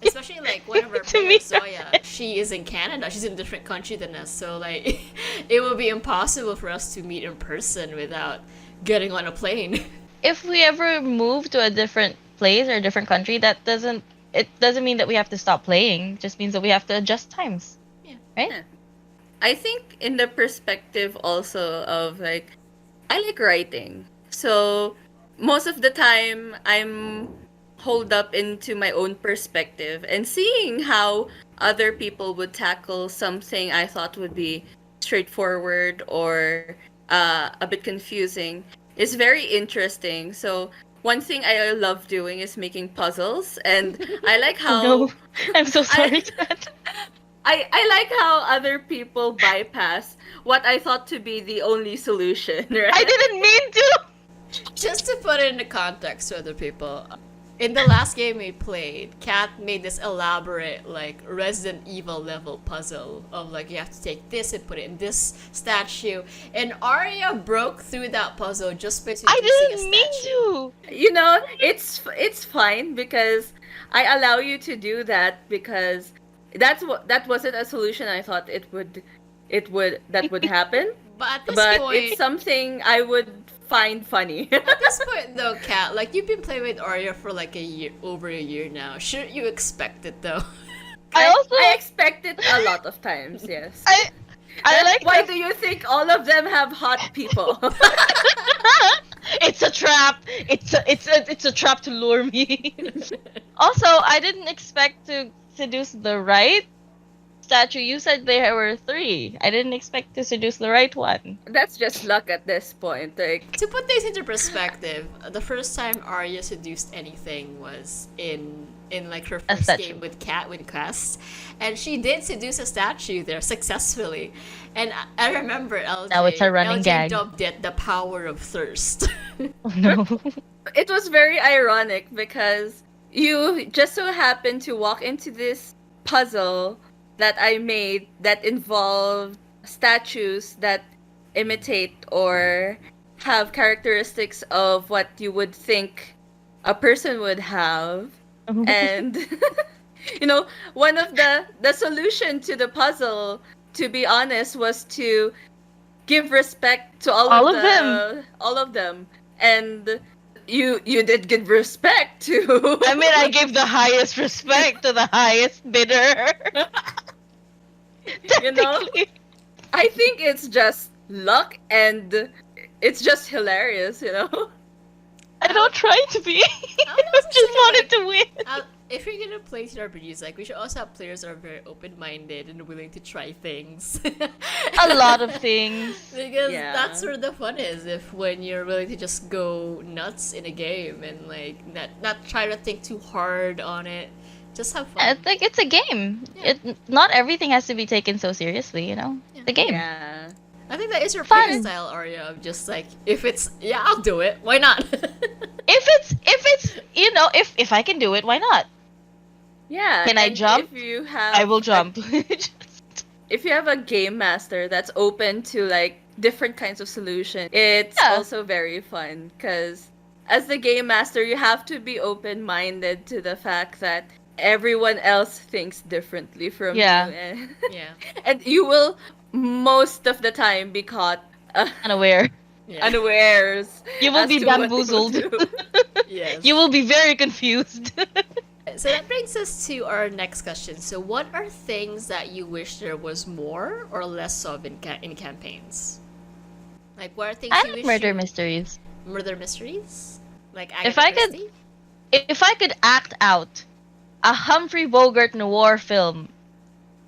Especially like one of our To meet players, Zoya, she is in Canada. She's in a different country than us, so like it would be impossible for us to meet in person without getting on a plane. If we ever move to a different place or a different country, it doesn't mean that we have to stop playing. It just means that we have to adjust times. Yeah. Right? Yeah. I think in the perspective also of like, I like writing. So most of the time I'm holed up into my own perspective and seeing how other people would tackle something I thought would be straightforward or a bit confusing is very interesting. So one thing I love doing is making puzzles, and I like how No, I'm so sorry. Kat. I like how other people bypass what I thought to be the only solution, right? I didn't mean to. Just to put it into context to other people, in the last game we played, Kat made this elaborate, like, Resident Evil level puzzle of, like, you have to take this and put it in this statue. And Arya broke through that puzzle just by I seducing didn't a mean statue. to. You know, it's fine because I allow you to do that because that wasn't a solution I thought that would happen. But at this But point, it's something I would find funny. at this point though, Kat, like, you've been playing with Arya for, like, over a year now. Shouldn't you expect it, though? I expect it a lot of times, yes. I like Why the- do you think all of them have hot people? It's a trap. It's a trap to lure me. Also, I didn't expect to seduce the right statue. You said there were 3. I didn't expect to seduce the right one. That's just luck at this point. Like, To put things into perspective, the first time Arya seduced anything was in like her A first statue. game with Quest, and she did seduce a statue there successfully. And I remember LJ. Now it's a running LJ gag. dubbed it the power of thirst. Oh no. it was very ironic because you just so happened to walk into this puzzle that I made that involved statues that imitate or have characteristics of what you would think a person would have. And one of the solution to the puzzle, to be honest, was to give respect to all All of of all of them. And you did give respect to I mean, I gave the highest respect to the highest bidder. You know? Technically. I think it's just luck and it's just hilarious. I don't try to be. I I was just saying, wanted like, to win. if you're gonna play TRPGs, like we should also have players that are very open-minded and willing to try things. A lot of things. Because Yeah. that's where the fun is. If when you're willing to just go nuts in a game and like not try to think too hard on it, just have fun. It's like it's a game. Yeah. Not everything has to be taken so seriously, you know. Yeah. It's a game. Yeah. I think that is your Fun. play style, Arya, of just like if it's I'll do it. Why not? If it's you know if I can do it, why not? Yeah. Can I and jump? If you have I will jump. if you have a game master that's open to like different kinds of solutions, it's Yeah. also very fun because as the game master, you have to be open-minded to the fact that everyone else thinks differently from Yeah. you, and, Yeah. and you will most of the time be caught Unaware. Yeah. unawares. You will as be to what to bamboozled. do. Yes. You will be very confused. So that brings us to our next question. So, what are things that you wish there was more or less of in campaigns? Like, what are things I you like wish murder you... mysteries. murder mysteries? Like If Agatha I could- Christie? If I could act out a Humphrey Bogart noir film,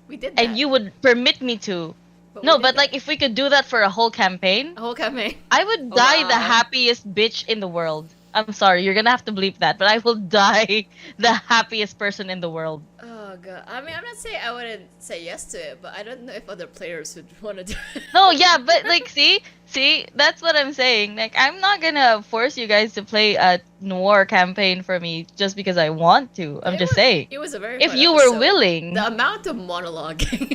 We did that. and you would permit me to, we no, did but that. like if we could do that for a whole campaign, a whole campaign. I would die the Wow. happiest bitch in the world. I'm sorry, you're gonna have to bleep that, but I will die the happiest person in the world. Oh god. I mean, I'm not saying I wouldn't say yes to it, but I don't know if other players would want to do it. No, yeah, but like, see, that's what I'm saying. Like, I'm not gonna force you guys to play a noir campaign for me just because I want to. I'm just saying. It was a very If fun you were episode. willing, The amount of monologuing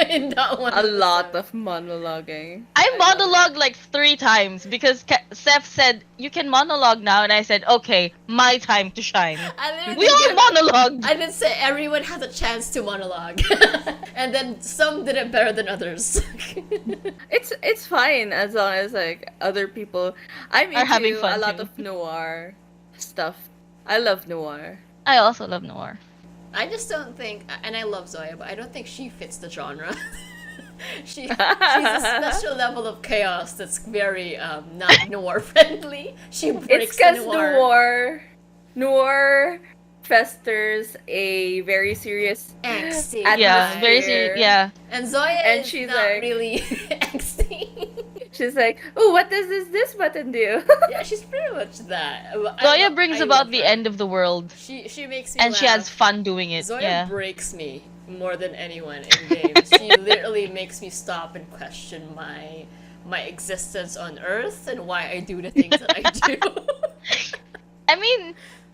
in that one. A lot episode. of monologuing. I I love monologued like 3 times because Seth said you can monologue now, and I said, okay, my time to shine. I literally We all gave- monologued. I didn't say everyone has a chance to monologue, and then some did it better than others. It's fine as long as like other people. I'm Are having into fun, a lot too. of noir stuff. I love noir. I also love noir. I just don't think, and I love Zoya, but I don't think she fits the genre. She's a special level of chaos that's very not noir friendly. She It's breaks the because noir festers a very serious angsty. Yeah, very Atmosphere. serious. Yeah. And Zoya And is she's not like- really angsty. She's like, oh, what does this button do? Yeah, she's pretty much that. Zoya brings I about love the her. end of the world, She makes me and she has laugh. fun doing it. Zoya Yeah. breaks me more than anyone in games. She literally makes me stop and question my existence on Earth and why I do the things that I do. I mean,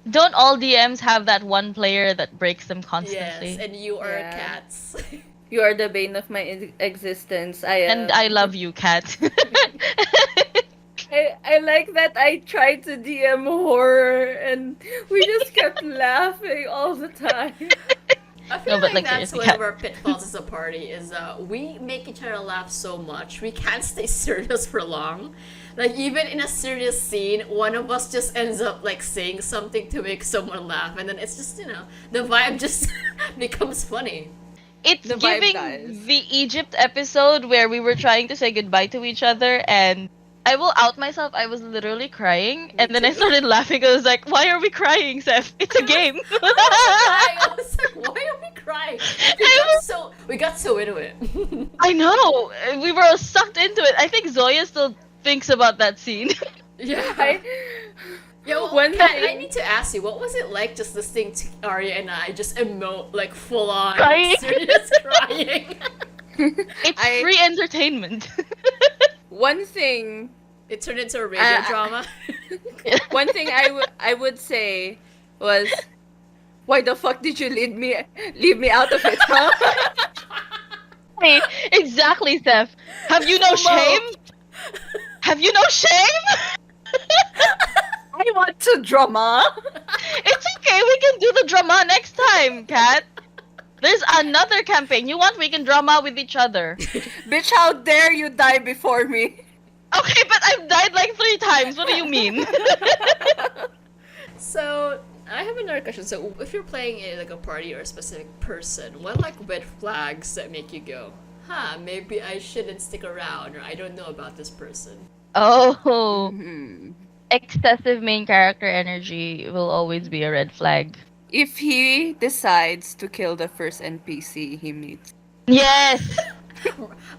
don't all DMs have that one player that breaks them constantly? Yes, and you are Yeah. cats. You are the bane of my existence. I am. And I love you, Kat. I like that I tried to DM horror and we just kept laughing all the time. I feel No, but, like like, that's seriously, one Kat- of our pitfalls as a party is we make each other laugh so much we can't stay serious for long. Like even in a serious scene, one of us just ends up like saying something to make someone laugh, and then it's just the vibe just becomes funny. It's The vibe giving dies. the Egypt episode where we were trying to say goodbye to each other, and I will out myself. I was literally crying, and then I too. started laughing. I was like, "Why are we crying, Seth? It's a game." I was like, why are we crying? We got so into it. I know. We were all sucked into it. I think Zoya still thinks about that scene. Yeah. I, Yeah, well, One Kat, I thing- need to ask you, what was it like just listening to Arya and I just emote like full on Crying? serious crying? It's I- free entertainment. one thing It turned into a radio drama. One thing I would say was, why the fuck did you leave me out of it, huh? Hey, exactly, Seth. Have you no shame? Have you no shame? I want to drama. It's okay. We can do the drama next time, Kat. There's another campaign. You want? We can drama with each other. Bitch, how dare you die before me? Okay, but I've died like 3 times. What do you mean? So I have another question. So if you're playing like a party or a specific person, what like red flags that make you go, maybe I shouldn't stick around, or I don't know about this person? Oh, Hmm. Excessive main character energy will always be a red flag. If he decides to kill the first NPC he meets. Yes.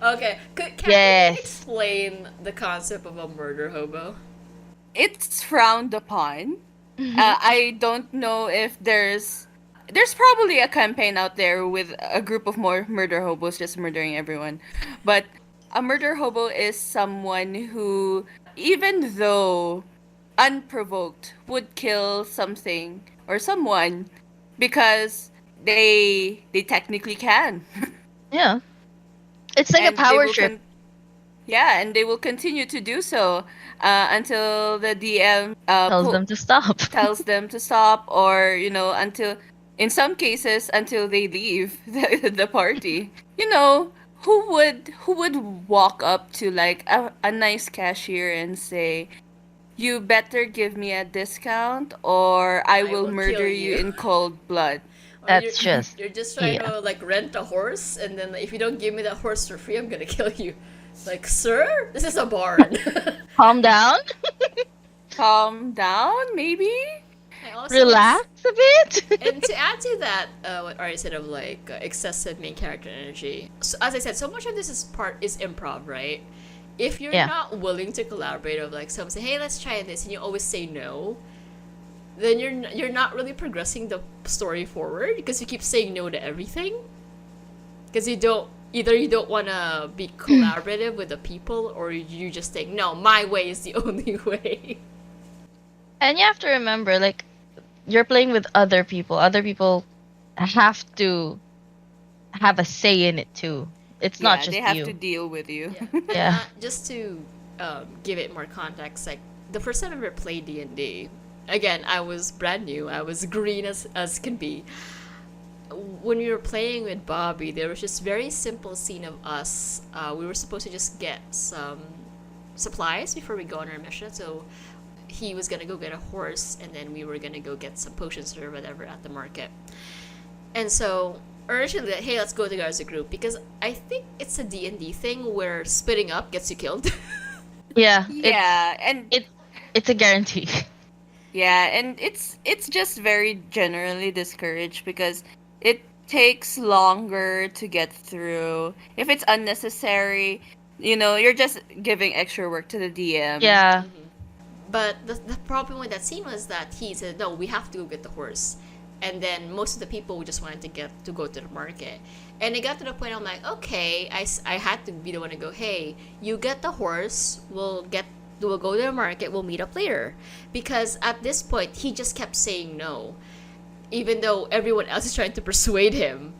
Okay, can you Yes. explain the concept of a murder hobo? It's frowned upon. Mhm. I don't know if there's probably a campaign out there with a group of more murder hobos just murdering everyone. But a murder hobo is someone who, even though unprovoked, would kill something or someone because they technically can. Yeah. It's like a And they power will trip. yeah, and they will continue to do so until the DM Tells them to stop. tells them to stop, or until, in some cases, until they leave the party. Who would walk up to like a nice cashier and say, you better give me a discount or I I will will murder kill you you. in cold blood. Or That's just you're just trying yeah. to like rent a horse, and then if you don't give me that horse for free, I'm gonna kill you. Like, sir, this is a barn. Calm down. Calm down, maybe. I also Relax a bit. And to add to that, what Ari said of like excessive main character energy. So, as I said, so much of this is improv, right? If you're Yeah. not willing to collaborate, of like someone say, "Hey, let's try this," and you always say no, then you're not really progressing the story forward because you keep saying no to everything. Because you don't want to be collaborative with the people, or you just think, no, my way is the only way. And you have to remember, like, you're playing with other people. Other people have to have a say in it too. It's not Yeah, just they have you. to deal with you. Yeah. Just to give it more context, like the first time I ever played D&D, again, I was brand new. I was green as can be. When we were playing with Bobby, there was just very simple scene of us. We were supposed to just get some supplies before we go on our mission. So he was gonna go get a horse, and then we were gonna go get some potions or whatever at the market. And so originally, like, hey, let's go together as a group because I think it's a D&D thing where splitting up gets you killed. Yeah. Yeah, and It's a guarantee. yeah, and it's just very generally discouraged because it takes longer to get through. If it's unnecessary, you're just giving extra work to the DM. Yeah. But the problem with that scene was that he said, no, we have to go get the horse. And then most of the people just wanted to go to the market. And it got to the point I'm like, okay, I had to be the one to go, hey, you get the horse, we'll go to the market, we'll meet up later. Because at this point, he just kept saying no. Even though everyone else is trying to persuade him.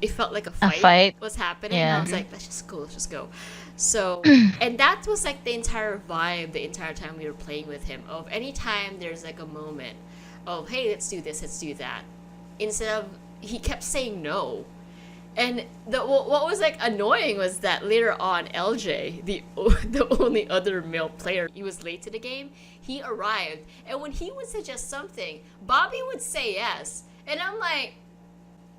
It felt like a fight was happening. Yeah. I was like, let's just go. So, and that was like the entire vibe the entire time we were playing with him. Of anytime there's like a moment of, hey, let's do this, let's do that. Instead of, he kept saying no. And what was like annoying was that later on, LJ, the only other male player, he was late to the game. He arrived, and when he would suggest something, Bobby would say yes, and I'm like,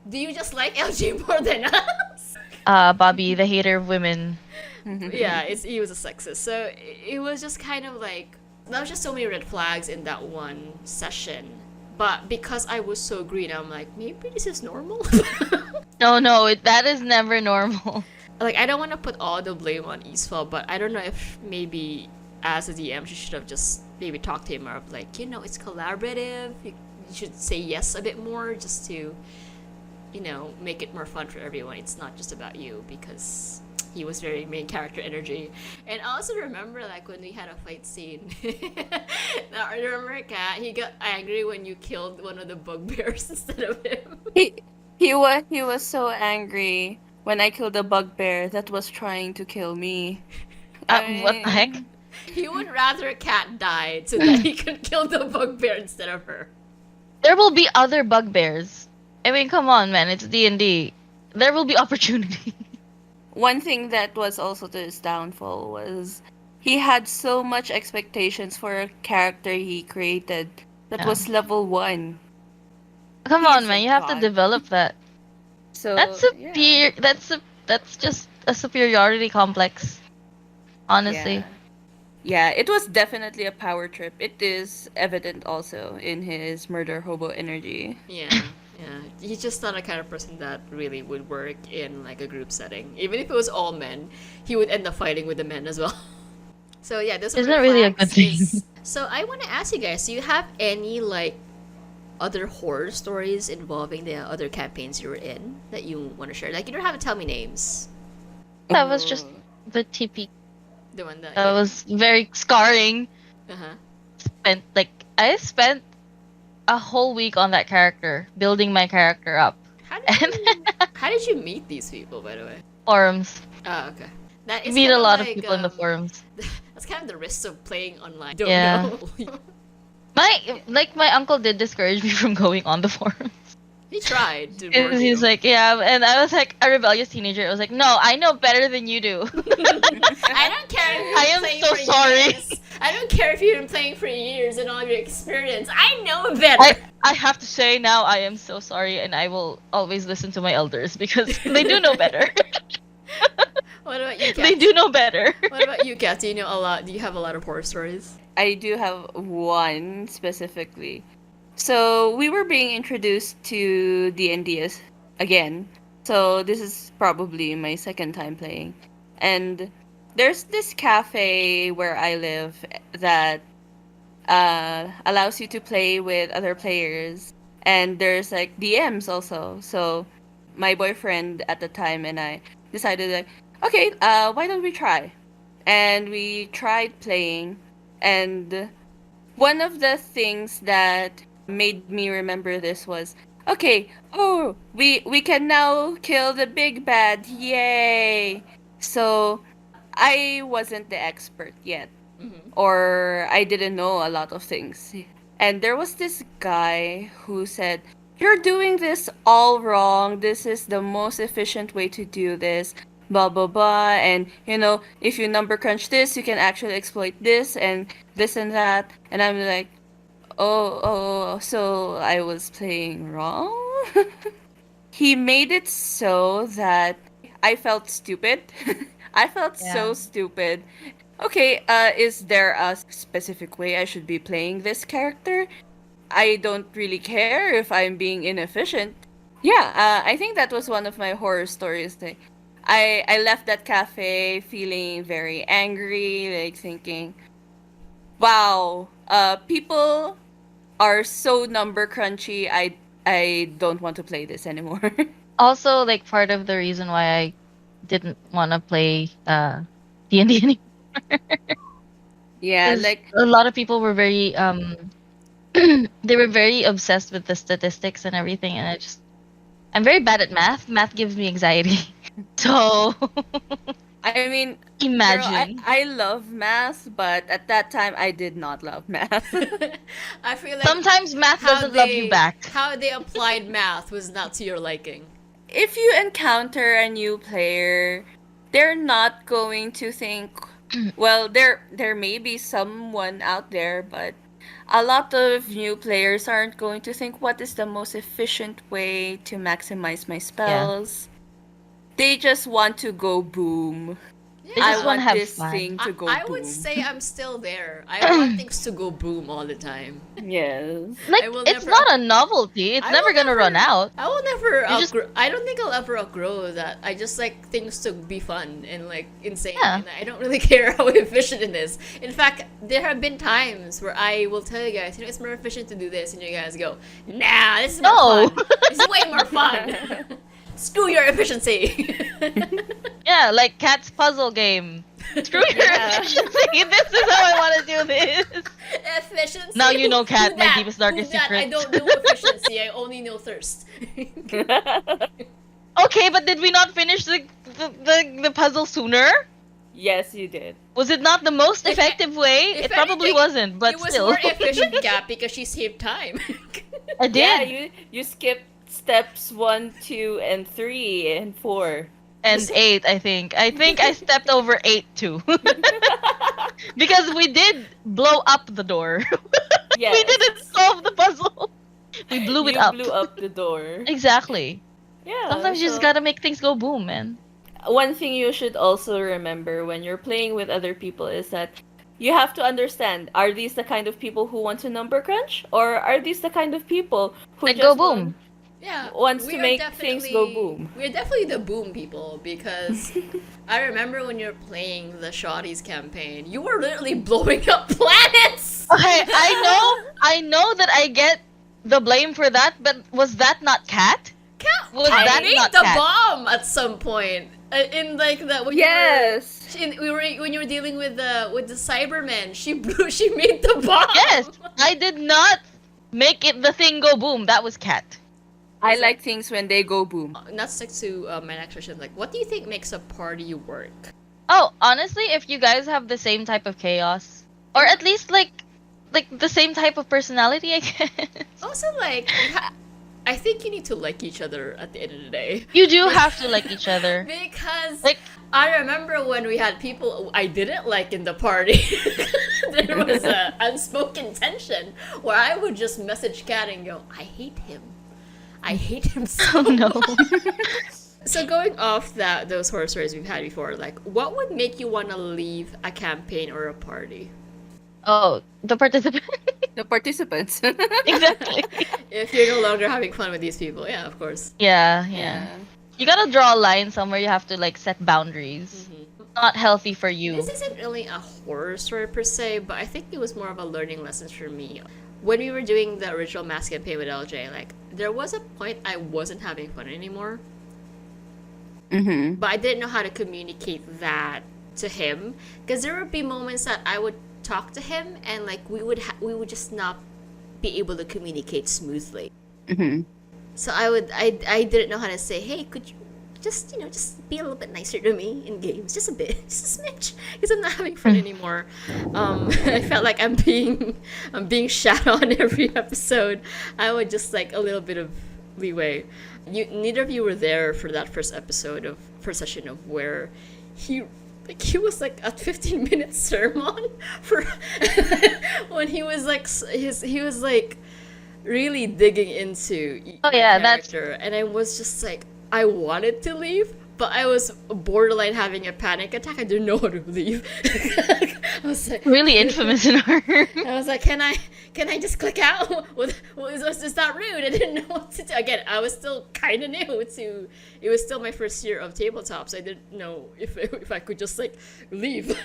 do you just like LJ more than us? Bobby, the hater of women. Yeah, he was a sexist. So it was just kind of like, there was just so many red flags in that one session. But because I was so green, I'm like, maybe this is normal. No, that is never normal. Like, I don't want to put all the blame on Eastfall, but I don't know if maybe as a DM she should have just maybe talked to him or like, it's collaborative. You should say yes a bit more just to, make it more fun for everyone. It's not just about you, because he was very main character energy. And I also remember like when we had a fight scene. Now, I remember Kat, he got angry when you killed one of the bugbears instead of him. He was so angry when I killed a bugbear that was trying to kill me. What the heck? He would rather Kat died so that he could kill the bugbear instead of her. There will be other bugbears. I mean, come on, man. It's D&D. There will be opportunity. One thing that was also to his downfall was he had so much expectations for a character he created that Yeah. was level 1. Come He on, is man. a You have to god. develop that. So That's yeah. That's just a superiority complex. Honestly. Yeah. Yeah, it was definitely a power trip. It is evident also in his murder hobo energy. Yeah, yeah. He's just not a kind of person that really would work in like a group setting. Even if it was all men, he would end up fighting with the men as well. So yeah, those It's are not really a good flags. thing. So I want to ask you guys: do you have any like other horror stories involving the other campaigns you were in that you want to share? Like you don't have to tell me names. That was just the TP. The one that. That was very scarring. Uh-huh. I spent a whole week on that character, building my character up. How did you meet these people, by the way? Forums. Oh, okay. That You is meet kind a lot like, of people in the forums. That's kind of the risks of playing online. Don't Yeah. know. My uncle did discourage me from going on the forums. He tried to warn Because he's you. like, yeah, and I was like a rebellious teenager. I was like, no, I know better than you do. I don't care if you've I been am playing so for sorry. years. I don't care if you've been playing for years and all of your experience. I know better. I have to say now, I am so sorry, and I will always listen to my elders because they do know better. What about you, Kat? They do know better. What about you, Kat? Do you know a lot? Do you have a lot of horror stories? I do have one specifically. So we were being introduced to D&D again. So this is probably my second time playing. And there's this cafe where I live that allows you to play with other players. And there's like DMs also. So my boyfriend at the time and I decided like, okay, why don't we try? And we tried playing. And one of the things that made me remember this was, okay, oh, we can now kill the big bad, yay! So I wasn't the expert yet, Mm-hmm. or I didn't know a lot of things. And there was this guy who said, you're doing this all wrong. This is the most efficient way to do this. Blah blah blah, and if you number crunch this, you can actually exploit this and this and that. And I'm like, oh, so I was playing wrong. He made it so that I felt stupid. I felt so Yeah. stupid. Okay, is there a specific way I should be playing this character? I don't really care if I'm being inefficient. Yeah, I think that was one of my horror stories. I left that cafe feeling very angry, like thinking, wow, people are so number crunchy. I don't want to play this anymore. Also, like part of the reason why I didn't want to play D&D anymore Yeah, is like a lot of people were very they were very obsessed with the statistics and everything, and I'm very bad at math. Math gives me anxiety. So I mean, imagine. girl, I love math, but at that time I did not love math. I feel like Sometimes math doesn't love you back. How they applied math was not to your liking. If you encounter a new player, they're not going to think, well, there may be someone out there, but a lot of new players aren't going to think what is the most efficient way to maximize my spells. They just want to go boom. They I just want wanna have this fun. thing to go I boom. would say I'm still there. I want things to go boom all the time. Yes. Like I will it's never- not a novelty. It's I never will gonna run never- out. I will never You just- outgrow. I don't think I'll ever outgrow that. I just like things to be fun and like insane. Yeah. And I don't really care how efficient it is. In fact, there have been times where I will tell you guys, it's more efficient to do this, and you guys go, nah, this is more No. fun. This is way more fun. Screw your efficiency. Yeah, like Cat's puzzle game. Screw your Yeah. efficiency. This is how I want to do this. Efficiency. Now you know, Kat, Who my dat? deepest, darkest Who dat? I secret. don't know efficiency. I only know thirst. Okay, but did we not finish the puzzle sooner? Yes, you did. Was it not the most effective way? If It probably anything, wasn't, but it was still. more efficient, Gap, because she saved time. I did. Yeah, you skipped steps 1, 2, and 3, and 4. And 8, I think. I think I stepped over 8 too. Because we did blow up the door. Yes. We didn't solve the puzzle. We blew it You up. blew up the door. Exactly. Yeah. Sometimes you just so- gotta make things go boom, man. One thing you should also remember when you're playing with other people is that you have to understand, are these the kind of people who want to number crunch, or are these the kind of people who Like, just go boom. Yeah, wants we to are make things go definitely- boom? We're definitely the boom people because I remember when you're playing the Shotties campaign, you were literally blowing up planets. Okay, I know that I get the blame for that, but was that not Cat? Was I that made not the Cat? bomb at some point in like the when Yes. when you were dealing with the Cybermen. She made the bomb. Yes, I did not make it the thing go boom. That was Cat. I like things when they go boom. Not stick to my next question. Like, what do you think makes a party work? Oh, honestly, if you guys have the same type of chaos, or at least like the same type of personality, I guess. Also, like, I think you need to like each other at the end of the day. You do have to like each other. Because Like- I remember when we had people I didn't like in the party, there was a unspoken tension where I would just message Kat and go, I hate him. I hate him so Oh no. So going off those horror stories we've had before, like what would make you want to leave a campaign or a party? Oh, the participant. The participants. Exactly. If you're no longer having fun with these people, yeah, of course. Yeah. You gotta draw a line somewhere. You have to like set boundaries. Not healthy for you. This isn't really a horror story per se, but I think it was more of a learning lesson for me. When we were doing the original mass campaign with LJ, like there was a point I wasn't having fun anymore, Mm-hmm. but I didn't know how to communicate that to him because there would be moments that I would talk to him and like we would just not be able to communicate smoothly. Mm-hmm. So I didn't know how to say, hey, could you just be a little bit nicer to me in games, just a bit, just a smidge, because I'm not having fun anymore. I felt like I'm being shat on every episode. I would just like a little bit of leeway. Neither of you were there for that first session of where he was like a 15-minute sermon for when he was like he was like really digging into Oh, yeah, character, and I was just like I wanted to leave, but I was borderline having a panic attack. I didn't know how to leave. I was like Really infamous in her. I was like, can I just click out? Is that rude? I didn't know what to do. Again, I was still kind of new to. It was still my first year of tabletop, so I didn't know if I could just like leave.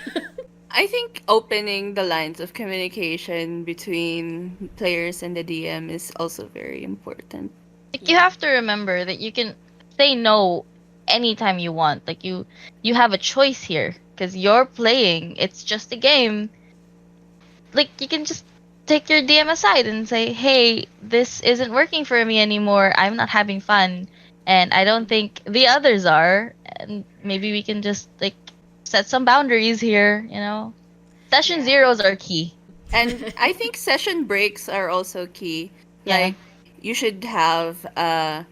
I think opening the lines of communication between players and the DM is also very important. Like, you have to remember that you can say no anytime you want. Like you have a choice here because you're playing. It's just a game. Like you can just take your DM aside and say, "Hey, this isn't working for me anymore. I'm not having fun, and I don't think the others are. And maybe we can just like set some boundaries here. You know, session zeros are key. And I think session breaks are also key. Yeah. Like you should have a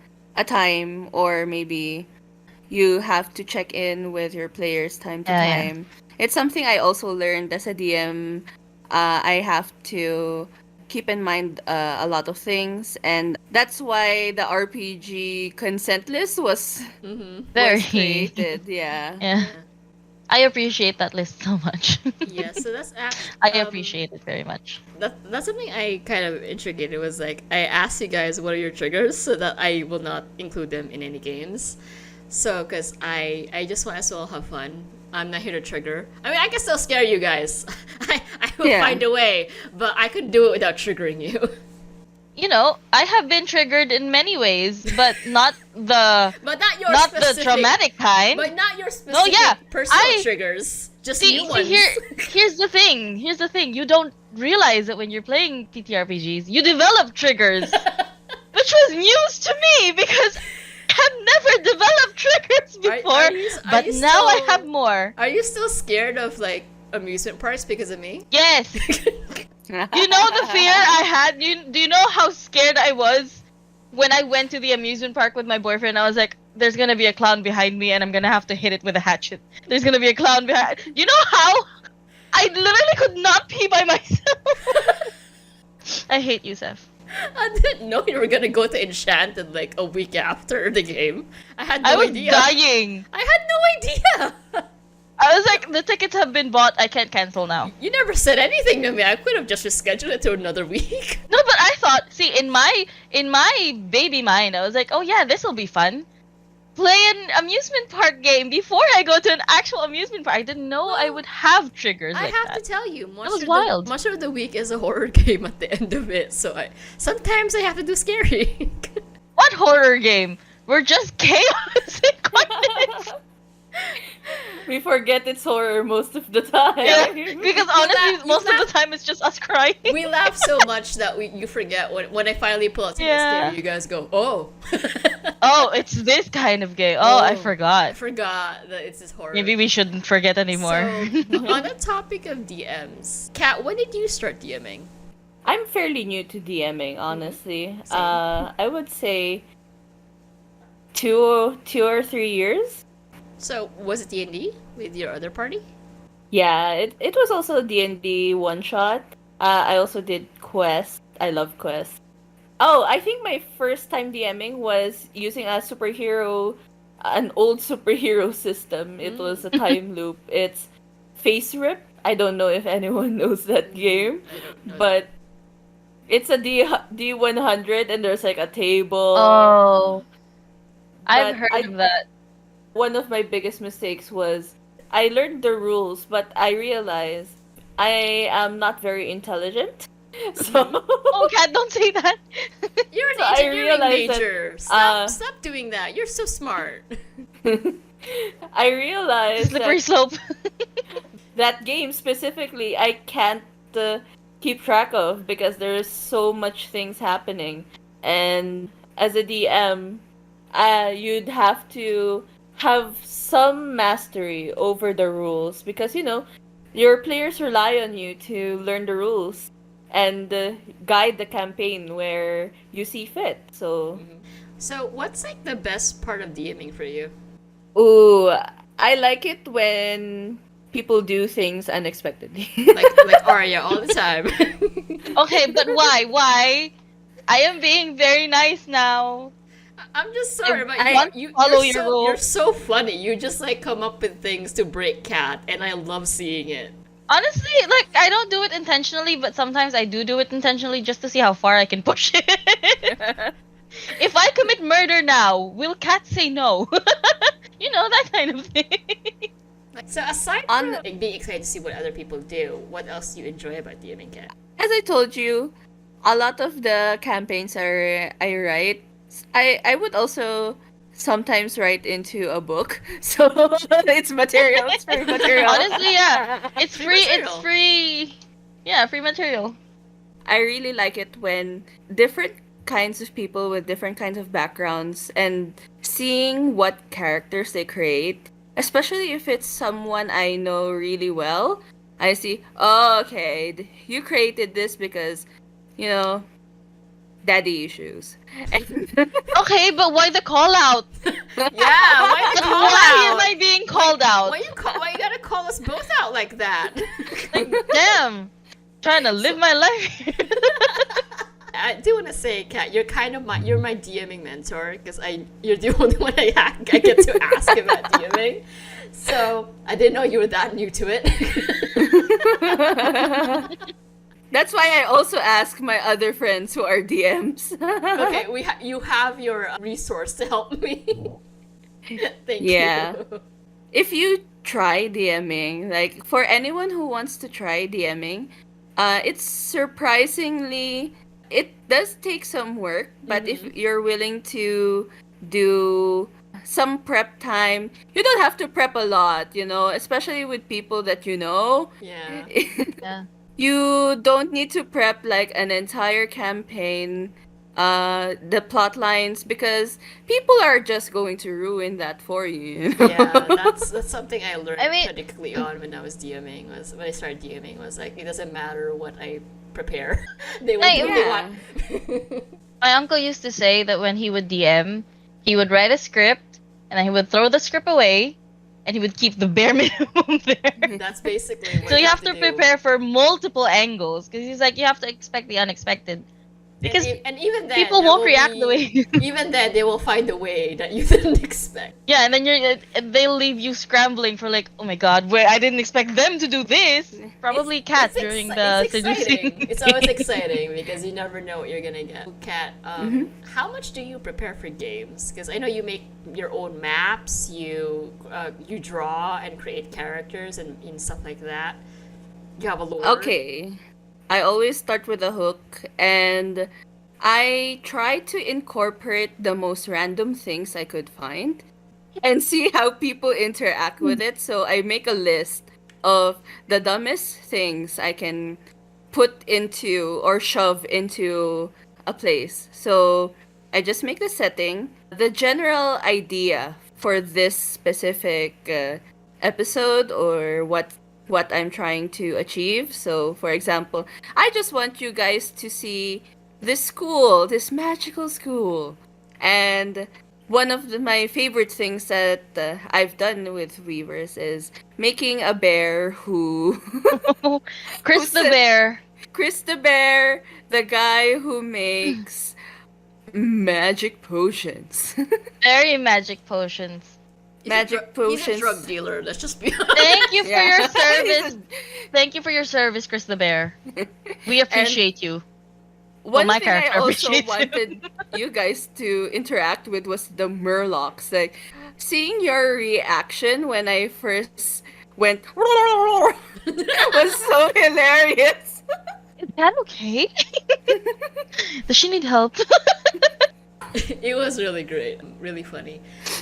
time, or maybe you have to check in with your players time to Yeah. time. It's something I also learned as a DM. I have to keep in mind a lot of things, and that's why the RPG consent list was Very created. Yeah. Yeah. I appreciate that list so much. Yeah, so that's I appreciate it very much. that's something I kind of intrigued. Was like I asked you guys what are your triggers so that I will not include them in any games. So because I just want us to all have fun. I'm not here to trigger. I mean, I can still scare you guys. I will Yeah. find a way, but I could do it without triggering you. You know, I have been triggered in many ways, but not the But not your not specific, the traumatic kind. But not your specific yeah, personal I- triggers. Just See, new ones. here's the thing. Here's the thing. You don't realize that when you're playing TTRPGs, you develop triggers, which was news to me because I've never develed triggers before. Are you but now I still- have more. Are you still scared of like amusement parks because of me? Yes. You know the fear I had? Do you know how scared I was when I went to the amusement park with my boyfriend? I was like, there's gonna be a clown behind me and I'm gonna have to hit it with a hatchet. There's gonna be a clown behind. You know how? I literally could not pee by myself. I hate you, Seth. I didn't know you were gonna go to Enchanted like a week after the game. I had no I was idea. dying. I had no idea. I was like, the tickets have been bought. I can't cancel now. You never said anything to me. I could have just rescheduled it to another week. No, but I thought, see, in my baby mind, I was like, oh yeah, this will be fun. Play an amusement park game before I go to an actual amusement park. I didn't know I would have triggers I like have that. to tell you, was wild. much of the week is a horror game at the end of it. So sometimes I have to do scary. What horror game? We're just chaos incarnate. We forget it's horror most of the time. Yeah, because honestly, most of the time it's just us crying. We laugh so much that you forget when I finally pull out something Yeah. scary. You guys go, oh. Oh, it's this kind of game. Oh, I I forgot. forgot that it's this horror. Maybe we shouldn't forget anymore. So, on the topic of DMs, Kat, when did you start DMing? I'm fairly new to DMing, honestly. Same. I would say 2 or 3 years. So was it D&D with your other party? Yeah, it was also a D&D one shot. I also did Quest. I love Quest. Oh, I think my first time DMing was using an old superhero system. It was a time loop. It's Face Rip. I don't know if anyone knows that game, I don't know. but it's a D100 and there's like a table. Oh, I've But heard of that. One of my biggest mistakes was I learned the rules, but I realized I am not very intelligent. So Oh, Kat, don't say that. You're an So I engineering realized that, major. uh, Stop doing that. You're so smart. I realized Slippery that, slope. that game specifically I can't keep track of because there's so much things happening. And as a DM, you'd have to have some mastery over the rules because your players rely on you to learn the rules and guide the campaign where you see fit. So, So what's like the best part of DMing for you? ooh, I like it when people do things unexpectedly. Like Arya all the time. Okay, but why? Why? I am being very nice now. I'm just sorry, but I want to follow your rules. you're so funny. You just like come up with things to break Cat, and I love seeing it. Honestly, like, I don't do it intentionally, but sometimes I do it intentionally just to see how far I can push it. If I commit murder now, will Kat say no? You know, that kind of thing. So aside from like, being excited to see what other people do, what else do you enjoy about DMing, Cat? As I told you, a lot of the campaigns I write, I would also sometimes write into a book. So it's material. It's free material. Honestly, yeah. It's Free free, material. it's free. Yeah, free material. I really like it when different kinds of people with different kinds of backgrounds and seeing what characters they create, especially if it's someone I know really well. I see, oh, okay, you created this because, daddy issues. Okay, but why the call out? Yeah, why the call Why am out? I being called out? Why you gotta call us both out like that? Like, damn. Trying to live my life. I do want to say, Kat, you're you're my DMing mentor because you're the only one I get to ask about DMing. So I didn't know you were that new to it. That's why I also ask my other friends who are DMs. Okay, you have your resource to help me. Thank Yeah. you. If you try DMing, like for anyone who wants to try DMing, it's surprisingly, it does take some work, but if you're willing to do some prep time, you don't have to prep a lot, especially with people that you know. Yeah. Yeah. You don't need to prep like an entire campaign, the plot lines, because people are just going to ruin that for you. Yeah, that's something I learned I mean- particularly on when I was DMing. Was when I started DMing was like it doesn't matter what I prepare. They will Hey, do what yeah. they want. My uncle used to say that when he would DM, he would write a script, and then he would throw the script away, and he would keep the bare minimum there. That's basically what So you have to do. prepare for multiple angles, because he's like, you have to expect the unexpected. Because and even then, people there won't will react the be- way. even then, they will find a way that you didn't expect. Yeah, and then they'll leave you scrambling for like, oh my god, wait, I didn't expect them to do this. Probably Kat It's during exci- the it's exciting. seducing. It's always exciting because you never know what you're gonna get. Kat, how much do you prepare for games? Because I know you make your own maps, you draw and create characters and stuff like that. You have a lore. Okay. I always start with a hook, and I try to incorporate the most random things I could find and see how people interact with it. So I make a list of the dumbest things I can put into or shove into a place. So I just make the setting, the general idea for this specific episode or what I'm trying to achieve. So, for example, I just want you guys to see this school, this magical school. And one of my favorite things that I've done with Weavers is making a bear who Chris the said- Bear. Chris the Bear, the guy who makes magic potions. Very magic potions. He's a magic He's a potions. drug dealer. Let's just be honest. Thank you for Yeah. your service. Thank you for your service, Chris the Bear. We appreciate you. One my thing I character also appreciates you. wanted you guys to interact with was the Murlocs. Like, seeing your reaction when I first went was so hilarious. Is that okay? Does she need help? It was really great, really funny.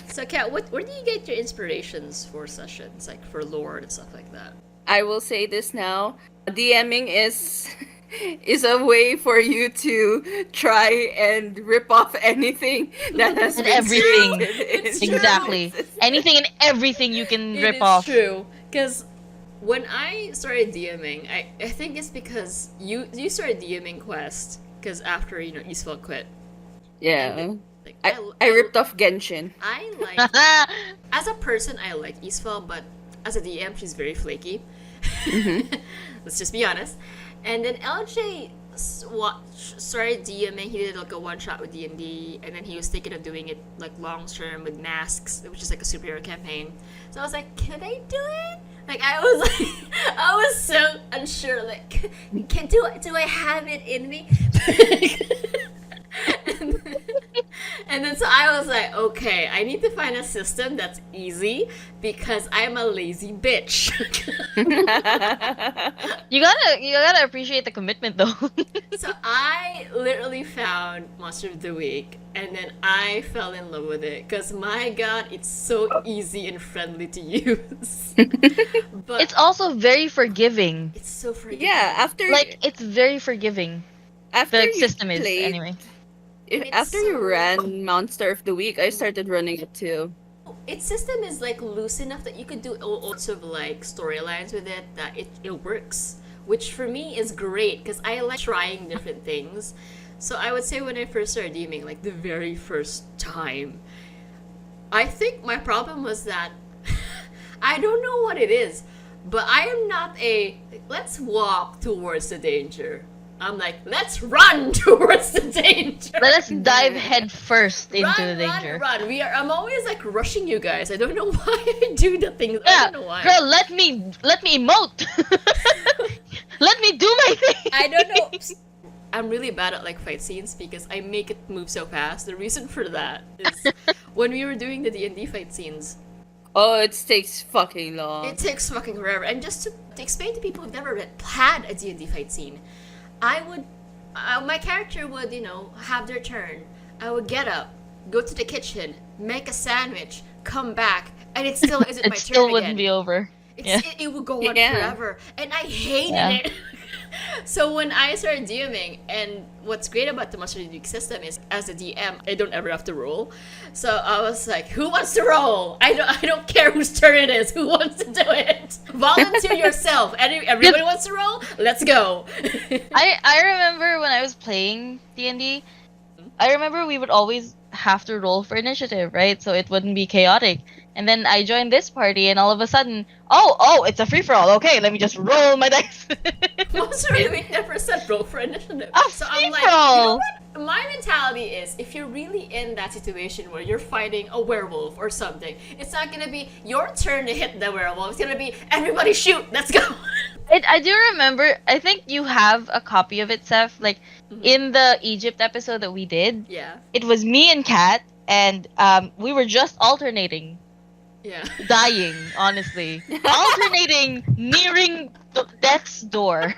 So, Kat, where do you get your inspirations for sessions, like for lore and stuff like that? I will say this now. DMing is a way for you to try and rip off anything that has And been everything. stated in- true. Exactly. Anything and everything you can It rip is off. true, because when I started DMing, I think it's because you started DMing Quest, because after, Eastfall quit. Yeah. Like, I ripped off Genshin. I like, as a person, I like Eastfall, but as a DM, she's very flaky. Let's just be honest. And then LJ started DMing. He did like a one shot with D&D, and then he was thinking of doing it like long term with Masks, which is like a superhero campaign. So I was like, can I do it? Like I was like, I was so unsure. Like, do I have it in me? And then so I was like, okay, I need to find a system that's easy because I'm a lazy bitch. You gotta appreciate the commitment though. So I literally found Monster of the Week, and then I fell in love with it because my god, it's so easy and friendly to use. But It's also very forgiving. it's so forgiving. Yeah, after Like it's very forgiving. after The you system is played- anyway. It's after you so- ran Monster of the Week, I started running it too. Its system is like loose enough that you could do all sorts of like storylines with it that it works, which for me is great because I like trying different things. So I would say when I first started DMing, like the very first time, I think my problem was that I don't know what it is, but I am not a let's walk towards the danger. I'm like, let's run towards the danger. Let us dive head first into Run, the danger. Run. I'm always like rushing you guys. I don't know why I do the things. I Yeah, don't know why. girl, let me emote. Let me do my thing. I don't know. I'm really bad at like fight scenes because I make it move so fast. The reason for that is when we were doing the D&D fight scenes, Oh, it takes fucking long. it takes fucking forever. And just to explain to people who've never had a D&D fight scene, I would, my character would, have their turn. I would get up, go to the kitchen, make a sandwich, come back, and it still isn't my It still turn wouldn't again. be over. Yeah. It would go on Yeah. forever, and I hated Yeah. it. So when I started DMing, and what's great about the Monster League system is, as a DM, I don't ever have to roll. So I was like, "Who wants to roll? I don't care whose turn it is. Who wants to do it? Volunteer yourself. Everybody wants to roll. Let's go." I remember when I was playing D&D, I remember we would always have to roll for initiative, right? So it wouldn't be chaotic. And then I joined this party, and all of a sudden, oh, it's a free for all. Okay, let me just roll my dice. Most are doing 10% roll for initiative. A So I'm like, free-for-all. my mentality is if you're really in that situation where you're fighting a werewolf or something, it's not gonna be your turn to hit the werewolf. It's gonna be everybody shoot. Let's go. I do remember. I think you have a copy of it, Seth. Like in the Egypt episode that we did, Yeah. it was me and Kat, and we were just alternating, Yeah. dying. Honestly, alternating, nearing death's door.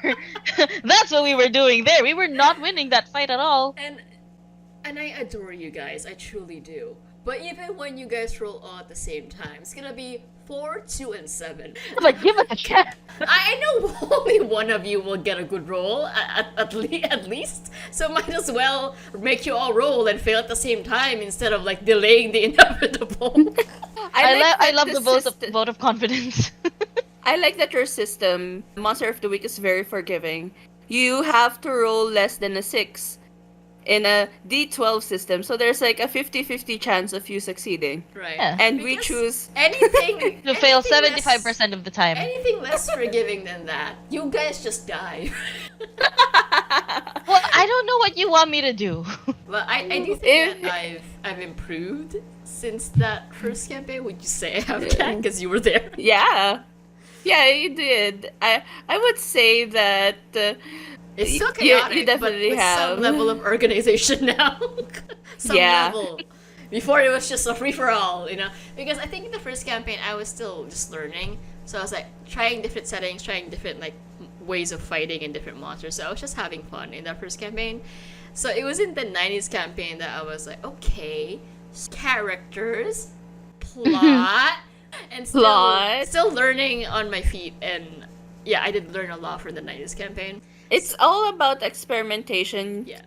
That's what we were doing there. We were not winning that fight at all. And I adore you guys. I truly do. But even when you guys roll all at the same time, it's gonna be 4, 2, and 7. But give it a chance. I know only one of you will get a good roll at least, so might as well make you all roll and fail at the same time instead of like delaying the inevitable. I that love the the vote system- vote of confidence. I like that your system, Monster of the Week, is very forgiving. You have to roll less than a 6 in a D12 system, so there's like a 50-50 chance of you succeeding. Right. Yeah. And we Because choose... anything To fail anything 75% of the time. Anything less forgiving than that, you guys just die. Well, I don't know what you want me to do. But I do think that I've improved since that first campaign. Would you say I have, Kat? Because you were there. Yeah. Yeah, you did. I would say that... It's still You- chaotic, you definitely but with have. some level of organization now. Some Yeah. level. Before it was just a free for all, you know. Because I think in the first campaign I was still just learning, so I was like trying different settings, trying different like ways of fighting and different monsters. So I was just having fun in that first campaign. So it was in the 90s campaign that I was like, okay, characters, plot, and still learning on my feet. And yeah, I did learn a lot from the 90s campaign. It's all about experimentation. Yeah.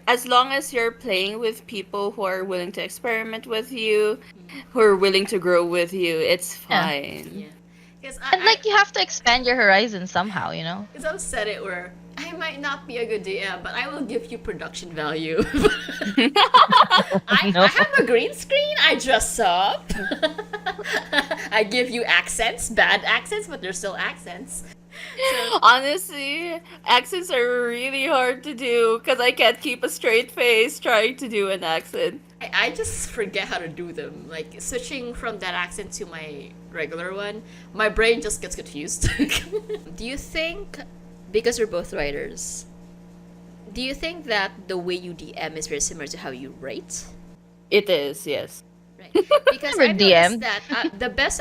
As long as you're playing with people who are willing to experiment with you, who are willing to grow with you, it's Yeah. fine. Yeah. Because And like you have to expand your horizons somehow, you know? Because I've said it where I might not be a good DM, but I will give you production value. No. I have a green screen, I dress up. I give you accents, bad accents, but they're still accents. So, Honestly, accents are really hard to do because I can't keep a straight face trying to do an accent. I just forget how to do them. Like, switching from that accent to my regular one, my brain just gets confused. Do you think, because we're both writers, do you think that the way you DM is very similar to how you write? It is, yes. Right. Because Never I've noticed DM'd. that the best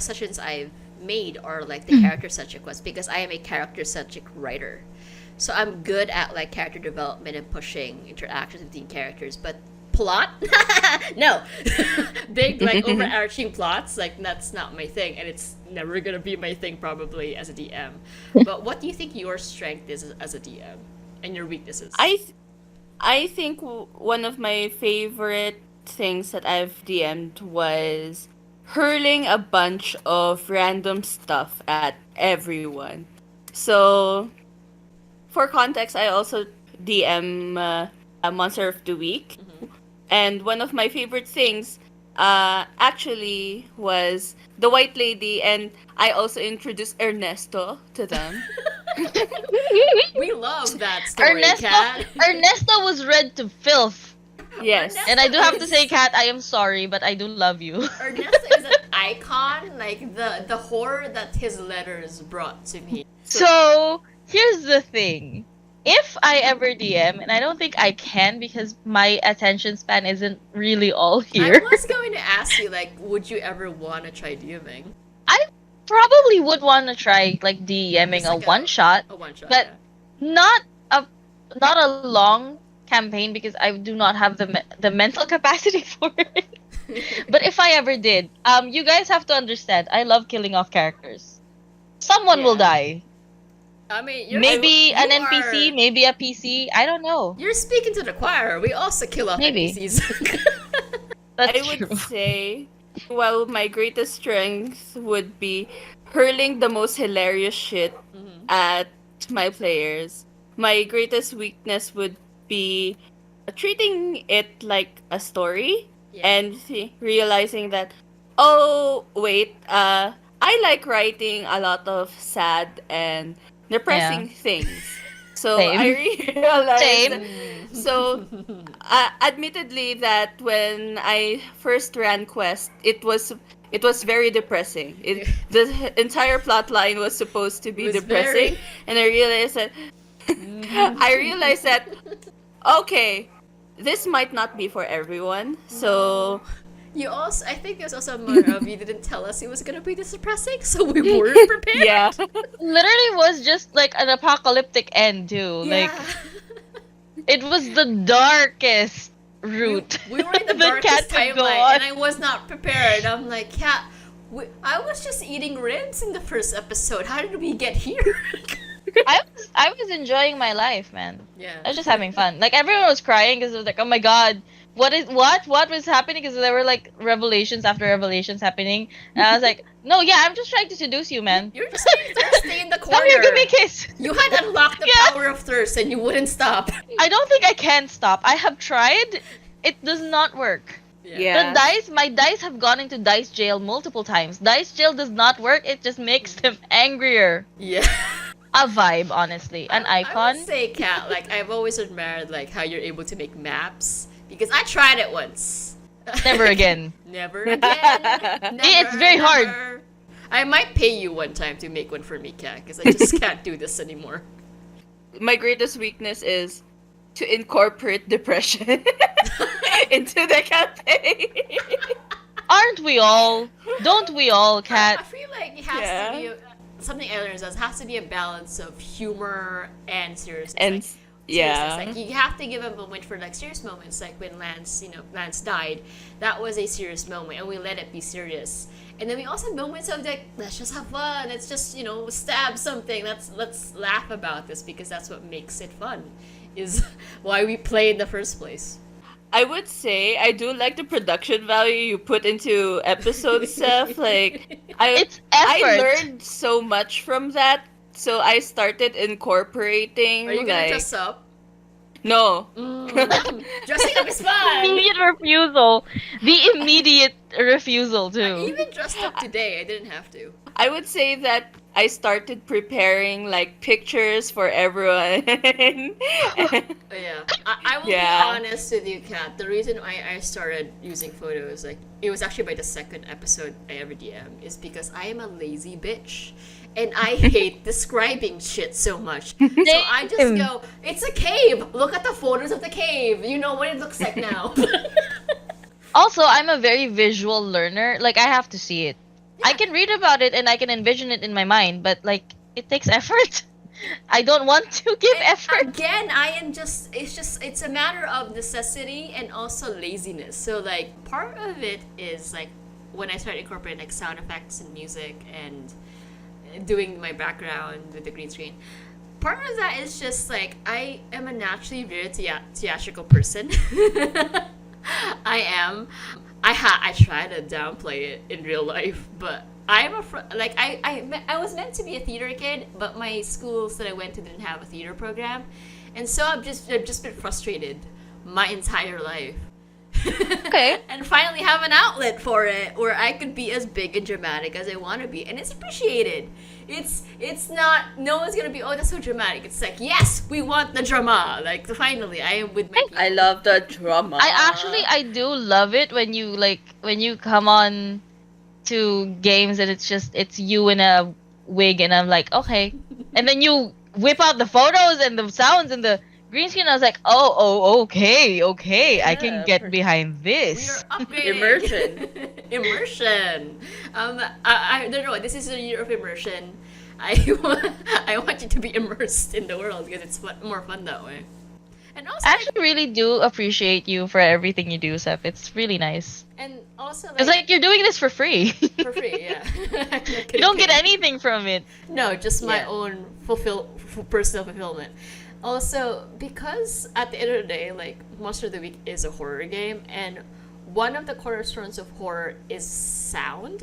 sessions I've made are like the character-centric ones because I am a character-centric writer. So I'm good at like character development and pushing interactions between characters, but plot? No. Big like overarching plots, like that's not my thing, and it's never gonna be my thing probably as a DM. But what do you think your strength is as a DM and your weaknesses? I think one of my favorite things that I've DM'd was hurling a bunch of random stuff at everyone. So, for context, I also DM a Monster of the Week. And one of my favorite things actually was the White Lady, and I also introduced Ernesto to them. We love that story, Ernesto, Kat. Ernesto was read to filth. Yes. And I do have to Is- say, Kat, I am sorry, but I do love you. Ernesto is an icon, like the horror that his letters brought to me. So, here's the thing. If I ever DM, and I don't think I can because my attention span isn't really all I here, was going to ask you, like, would you ever want to try DMing? I probably would want to try like DMing Just a like one shot, A one shot. But- not a long campaign because I do not have the mental capacity for it. yeah. But if I ever did, you guys have to understand, I love killing off characters. Someone will Yeah. die. I mean, you're, Maybe you an are- NPC, maybe a PC. I don't know. You're speaking to the choir. We also kill off Maybe. NPCs. That's I true. would say, well, my greatest strength would be hurling the most hilarious shit Mhm. at my players. My greatest weakness would be treating it like a story Yeah. and realizing that, Oh, wait. I like writing a lot of sad and depressing things. So I Same. realized Same. so admittedly that when I first ran Quest, it was very depressing. The entire plot line was supposed to be was depressing, very- and I realized that okay, this might not be for everyone. So You also, I think it was also more of you didn't tell us it was gonna be this depressing, so we weren't prepared. yeah. Literally was just like an apocalyptic end too. Yeah. Like it was the darkest route. We were in the that darkest Cat could go timeline, on. and I was not prepared. I'm like, Cat, I was just eating ribs in the first episode. How did we get here? I was enjoying my life, man. Yeah. I was just having fun. Like everyone was crying because it was like, oh my god, what was happening? Because there were like revelations after revelations happening, and I was like, no, yeah, I'm just trying to seduce you, man. You're just getting thirsty in the Come here, give me a corner. kiss. You had unlocked the Yeah. power of thirst, and you wouldn't stop. I don't think I can stop. I have tried. It does not work. Yeah. The dice, my dice have gone into dice jail multiple times. Dice jail does not work. It just makes them angrier. Yeah. A vibe, honestly, an I icon. would say, Kat, like I've always admired like how you're able to make maps because I tried it once. Never again. Never again. Never, It's very hard. never. I might pay you one time to make one for me, Kat, because I just can't do this anymore. My greatest weakness is to incorporate depression into the campaign. Aren't we all? Don't we all, I Kat? feel like it has Yeah. to be something I learned is it has to be a balance of humor and seriousness. And like, yeah. seriousness. Like you have to give a moment for like serious moments, like when Lance died. That was a serious moment, and we let it be serious. And then we also had moments of like, let's just have fun. Let's just stab something. Let's laugh about this because that's what makes it fun. Is why we play in the first place. I would say I do like the production value you put into episode stuff. Like It's I effort. learned so much from that. So I started incorporating Are you gonna like dress up? no. Dressing up is fun. Immediate refusal. The immediate refusal I too. even dressed up today. I didn't have to. I would say that I started preparing like pictures for everyone. Yeah, I will Yeah. be honest with you, Kat. The reason I started using photos, like it was actually by the second episode I ever DM, is because I am a lazy bitch, and I hate describing shit so much. So I just Same. go, "It's a cave. Look at the photos of the cave. You know what it looks like now." Also, I'm a very visual learner. Like I have to see it. I can read about it and I can envision it in my mind, but like it takes effort. I don't want to give effort. Again, it's a matter of necessity and also laziness. So like part of it is like when I started incorporating like sound effects and music and doing my background with the green screen. Part of that is just like I am a naturally very theatrical person. I am. I try to downplay it in real life, but I'm I was meant to be a theater kid, but my schools that I went to didn't have a theater program, and so I've just been frustrated my entire life. Okay. And finally have an outlet for it where I could be as big and dramatic as I want to be, and it's appreciated. It's not, no one's gonna be, oh, that's so dramatic. It's like, yes, we want the drama. Like finally I am with my people. I love the drama. I do love it when you come on to games and it's you in a wig and I'm like, okay. And then you whip out the photos and the sounds and the green screen. I was like, oh, okay, I can Yeah, get behind We this. are upgrading. Immersion. Immersion. I don't know. This is a year of immersion. I want you to be immersed in the world because it's more fun that way. And also, I actually really do appreciate you for everything you do, Seth. It's really nice. and also It's like you're doing this for free. for free, yeah. You don't get anything from it. No, just my Yeah. own personal fulfillment. Also, because at the end of the day, like Monster of the Week is a horror game, and one of the cornerstones of horror is sound.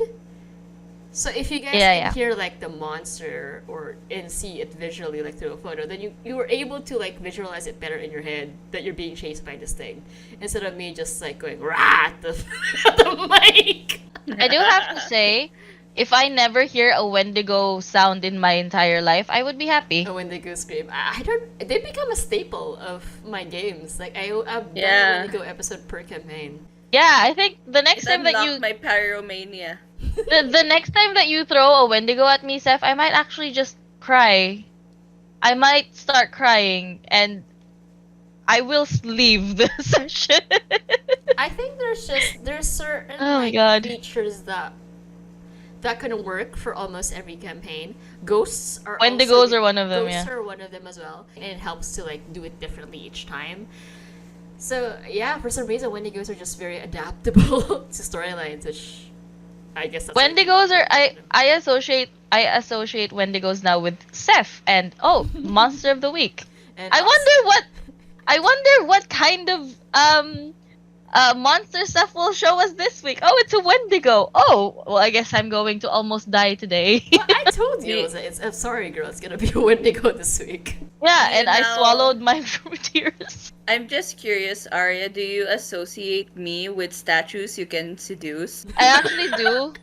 So if you guys Yeah, can yeah. hear like the monster and see it visually like through a photo, then you were able to like visualize it better in your head that you're being chased by this thing, instead of me just like going rah at the, at the mic. I do have to say, if I never hear a Wendigo sound in my entire life, I would be happy. A Wendigo scream. I don't. They become a staple of my games. Like I've done Yeah. a Wendigo episode per campaign. Yeah, I think the next It time that unlocked you my pyromania. the next time that you throw a Wendigo at me, Seth, I might actually just cry. I might start crying and I will leave the session. I think there's certain Oh my like God. features that can work for almost every campaign. Ghosts are Wendigos also, are one of them, Ghosts yeah. are one of them as well, and it helps to like do it differently each time. So yeah, for some reason, Wendigos are just very adaptable to storylines, which I guess that's Wendigos are I associate Wendigos now with Seth and Monster of the Week. And I wonder what kind of monster Seth will show us this week. Oh, it's a Wendigo. Oh, well, I guess I'm going to almost die today. Well, I told you, I'm sorry, girl. It's gonna be a Wendigo this week. Yeah, and I know- swallowed my tears. I'm just curious, Arya, do you associate me with statues you can seduce? I actually do.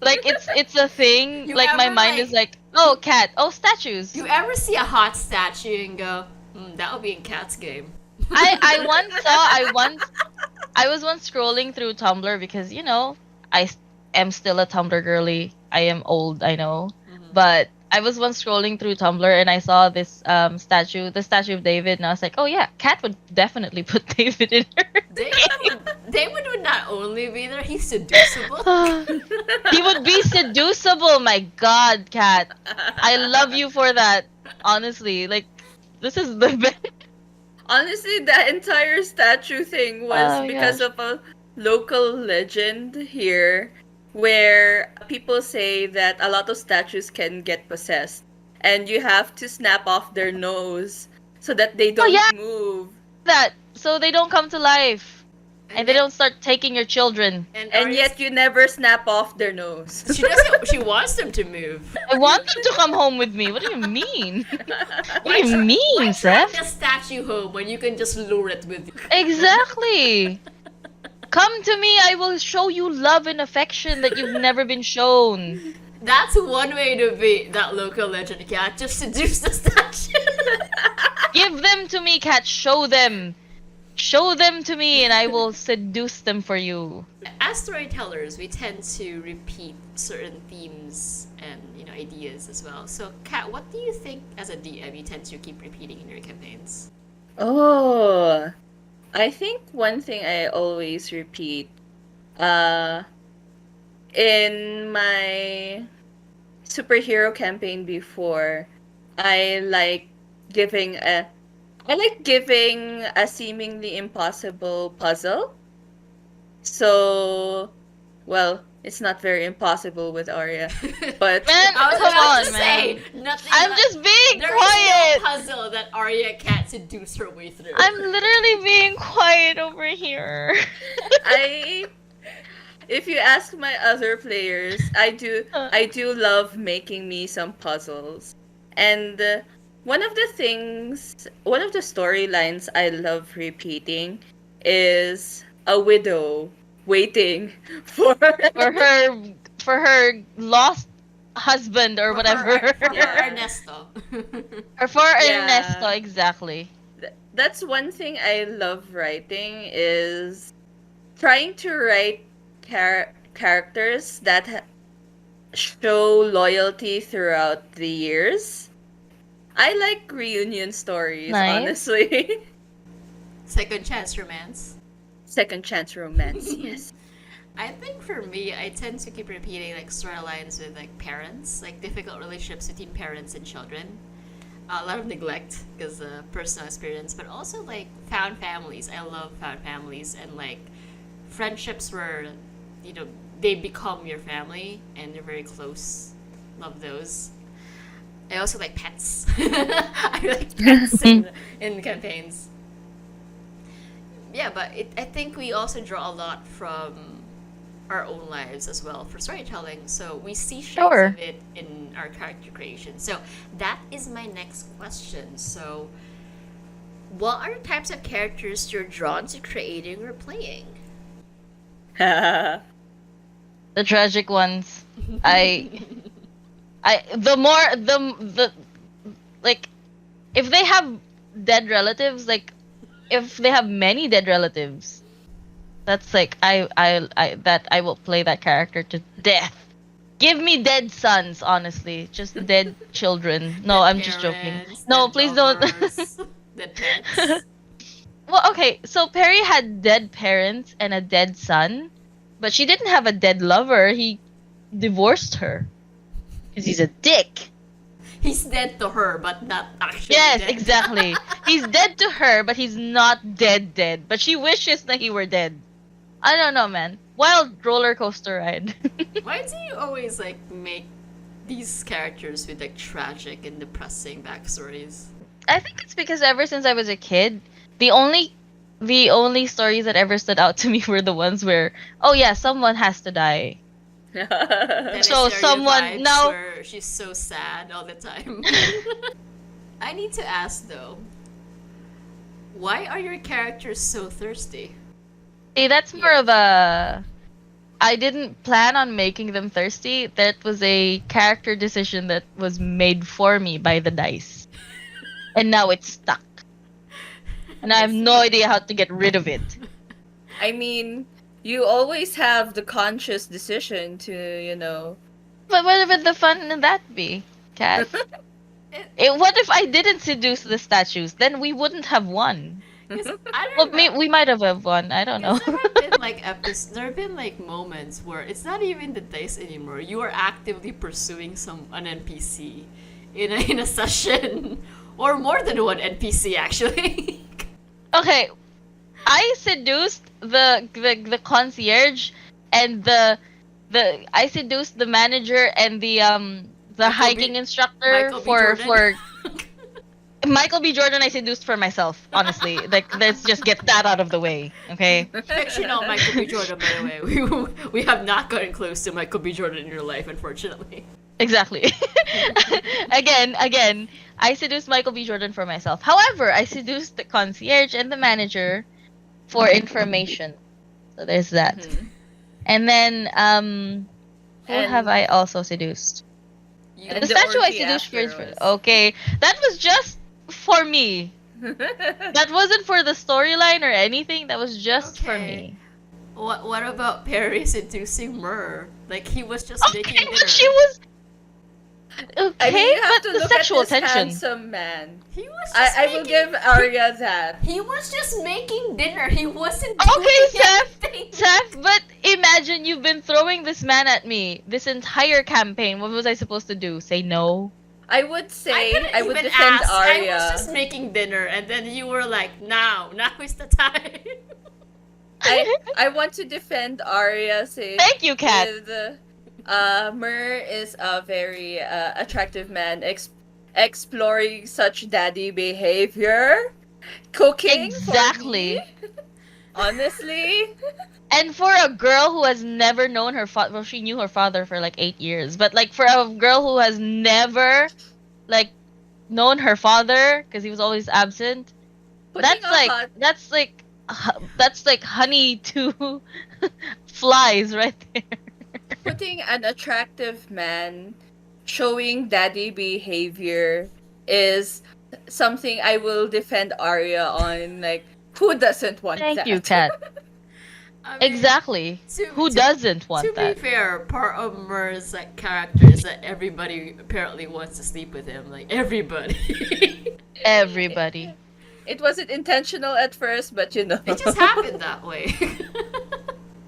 Like it's a thing. You Like my ever, mind like- is like, oh, cat. Oh, statues. You ever see a hot statue and go, that would be in Cat's game? I was once scrolling through Tumblr because am still a Tumblr girly. I am old, I know, but I was once scrolling through Tumblr and I saw this statue, the statue of David, and I was like, oh yeah, Kat would definitely put David in her. David would not only be there, he's seducible. He would be seducible. My God, Kat, I love you for that. Honestly, like this is the best. Honestly, that entire statue thing was Oh my because gosh. of a local legend here where people say that a lot of statues can get possessed and you have to snap off their nose so that they don't yeah. move. That so they don't come to life and they then- don't start taking your children. And Arya's- yet you never snap off their nose. she doesn't. She wants them to move. I want them to come home with me. What do you mean? What do you mean, Drag Seth? the statue home when you can just lure it with you. Exactly. Come to me. I will show you love and affection that you've never been shown. That's one way to be that local legend cat. Just seduce the statue. Give them to me, Kat. Show them. Show them to me and I will seduce them for you. As storytellers, we tend to repeat certain themes and ideas as well. So, Kat, what do you think as a DM you tend to keep repeating in your campaigns? Oh, I think one thing I always repeat, in my superhero campaign before, I like giving a seemingly impossible puzzle. So, well, it's not very impossible with Arya, but Man, I was come about on, to man. say, nothing. I'm just being There quiet. is no puzzle that Arya can't seduce her way through. I'm literally being quiet over here. If you ask my other players, I do love making me some puzzles. And one of the storylines I love repeating is a widow waiting for for her lost husband or whatever. For Yeah. Ernesto. Or for Yeah. Ernesto, exactly. That's one thing I love writing is trying to write characters that show loyalty throughout the years. I like reunion stories, Nice. honestly. Second chance romance. Second chance romance, yes. I think for me, I tend to keep repeating like storylines with like parents, like difficult relationships between parents and children. A lot of neglect because personal experience, but also like found families. I love found families and like friendships where they become your family and they're very close. Love those. I also like pets. I like pets in campaigns. Yeah, but I think we also draw a lot from our own lives as well for storytelling. So we see shades Sure. of it in our character creation. So that is my next question. So what are the types of characters you're drawn to creating or playing? The The tragic ones. I the more the like if they have dead relatives, like if they have many dead relatives, that's like I will play that character to death. Give me dead sons, honestly. Just dead children. No, I'm just joking. Parents, No, dead please don't. lovers, dead pets. Well, okay, so Perry had dead parents and a dead son, but she didn't have a dead lover. He divorced her because he's a dick. He's dead to her, but not actually Yes, dead. exactly. He's dead to her, but he's not dead. But she wishes that he were dead. I don't know, man. Wild roller coaster ride. Why do you always like make these characters with like tragic and depressing backstories? I think it's because ever since I was a kid, the only stories that ever stood out to me were the ones where, oh yeah, someone has to die. So someone now where she's so sad all the time. I need to ask though, why are your characters so thirsty? see that's more of a I didn't plan on making them thirsty. That was a character decision that was made for me by the dice. And now it's stuck. And I have no idea how to get rid of it. I mean, you always have the conscious decision to, But what would the fun in that be, Kat? What if I didn't seduce the statues? Then we wouldn't have won. 'Cause I Well, don't know. we might have won. I don't know. There have been like there have been like moments where it's not even the dice anymore. You are actively pursuing an NPC in a session, or more than one NPC actually. Okay, I seduced the concierge and the I seduced the manager and the Michael hiking B- instructor Michael B. for Jordan. Michael B. Jordan. I seduced for myself, honestly. Like, let's just get that out of the way, okay? Fictional Michael B. Jordan, by the way. We have not gotten close to Michael B. Jordan in your life, unfortunately. Exactly. again, I seduced Michael B. Jordan for myself. However, I seduced the concierge and the manager for information. So there's that. Mhm. And then, who And- have I also seduced? You, And The the statue I orgy seduced first. afterwards. Okay, that was just for me. That wasn't for the storyline or anything. That was just for Okay. me. what about Perry seducing Myrrh? Like he was just making Okay, dinner. but she was okay. I mean, you have but to the look sexual at this tension. handsome man. He was just I will give Arya that. He was just making dinner. He wasn't Okay, doing Seth. anything. Seth, but imagine you've been throwing this man at me this entire campaign. What was I supposed to do? Say no? I would say didn't I would even defend ask. Arya. I was just making dinner, and then you were like, now is the time." I want to defend Arya. Say Thank you, Kat. with, Myrrh is a very attractive man, exploring such daddy behavior, cooking. for Exactly. me. Honestly, And for a girl who has never known her father, well, she knew her father for like 8 years, but like for a girl who has never like known her father because he was always absent, putting that's a like hot that's like honey to flies right there. putting an attractive man showing daddy behavior is something I will defend Arya on. Like, who doesn't want Thank that? you, Kat. I mean, Exactly. to- Who to- doesn't want To that? be fair, part of Myrrh's like character is that everybody apparently wants to sleep with him. Like everybody. Everybody. It wasn't intentional at first, but It just happened that way.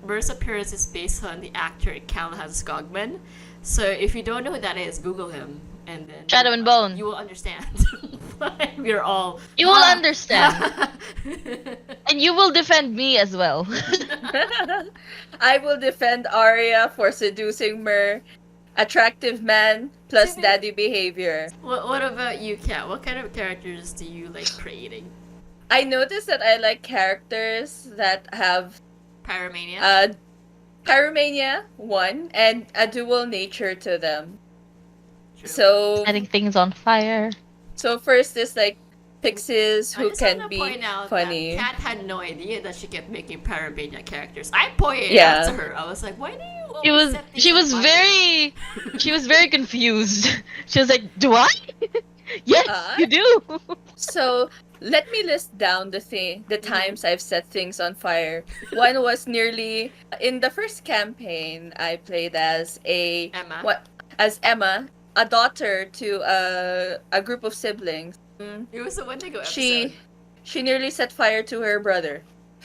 Myrrh's appearance is based on the actor Callahan Skogman. So if you don't know who that is, Google him, and then Shadow and Bone. you will understand. We're all. You will understand. And you will defend me as well. I will defend Arya for seducing Myrrh. Attractive man plus Maybe- daddy behavior. What about you, Kat? What kind of characters do you like creating? I noticed that I like characters that have Pyromania. pyromania, one, and a dual nature to them. True. So Setting things on fire. first is like Pixies I who just want can to be point out funny. that Kat had no idea that she kept making Paramania characters. I pointed Yeah. out to her. I was like, why do you She always was set things she on was fire? very she was very confused. She was like, "Do I?" Yes, Uh, you do. So let me list down the times I've set things on fire. One was nearly in the first campaign. I played as Emma. Emma, a daughter to a group of siblings. It was a Wendigo episode. She nearly set fire to her brother.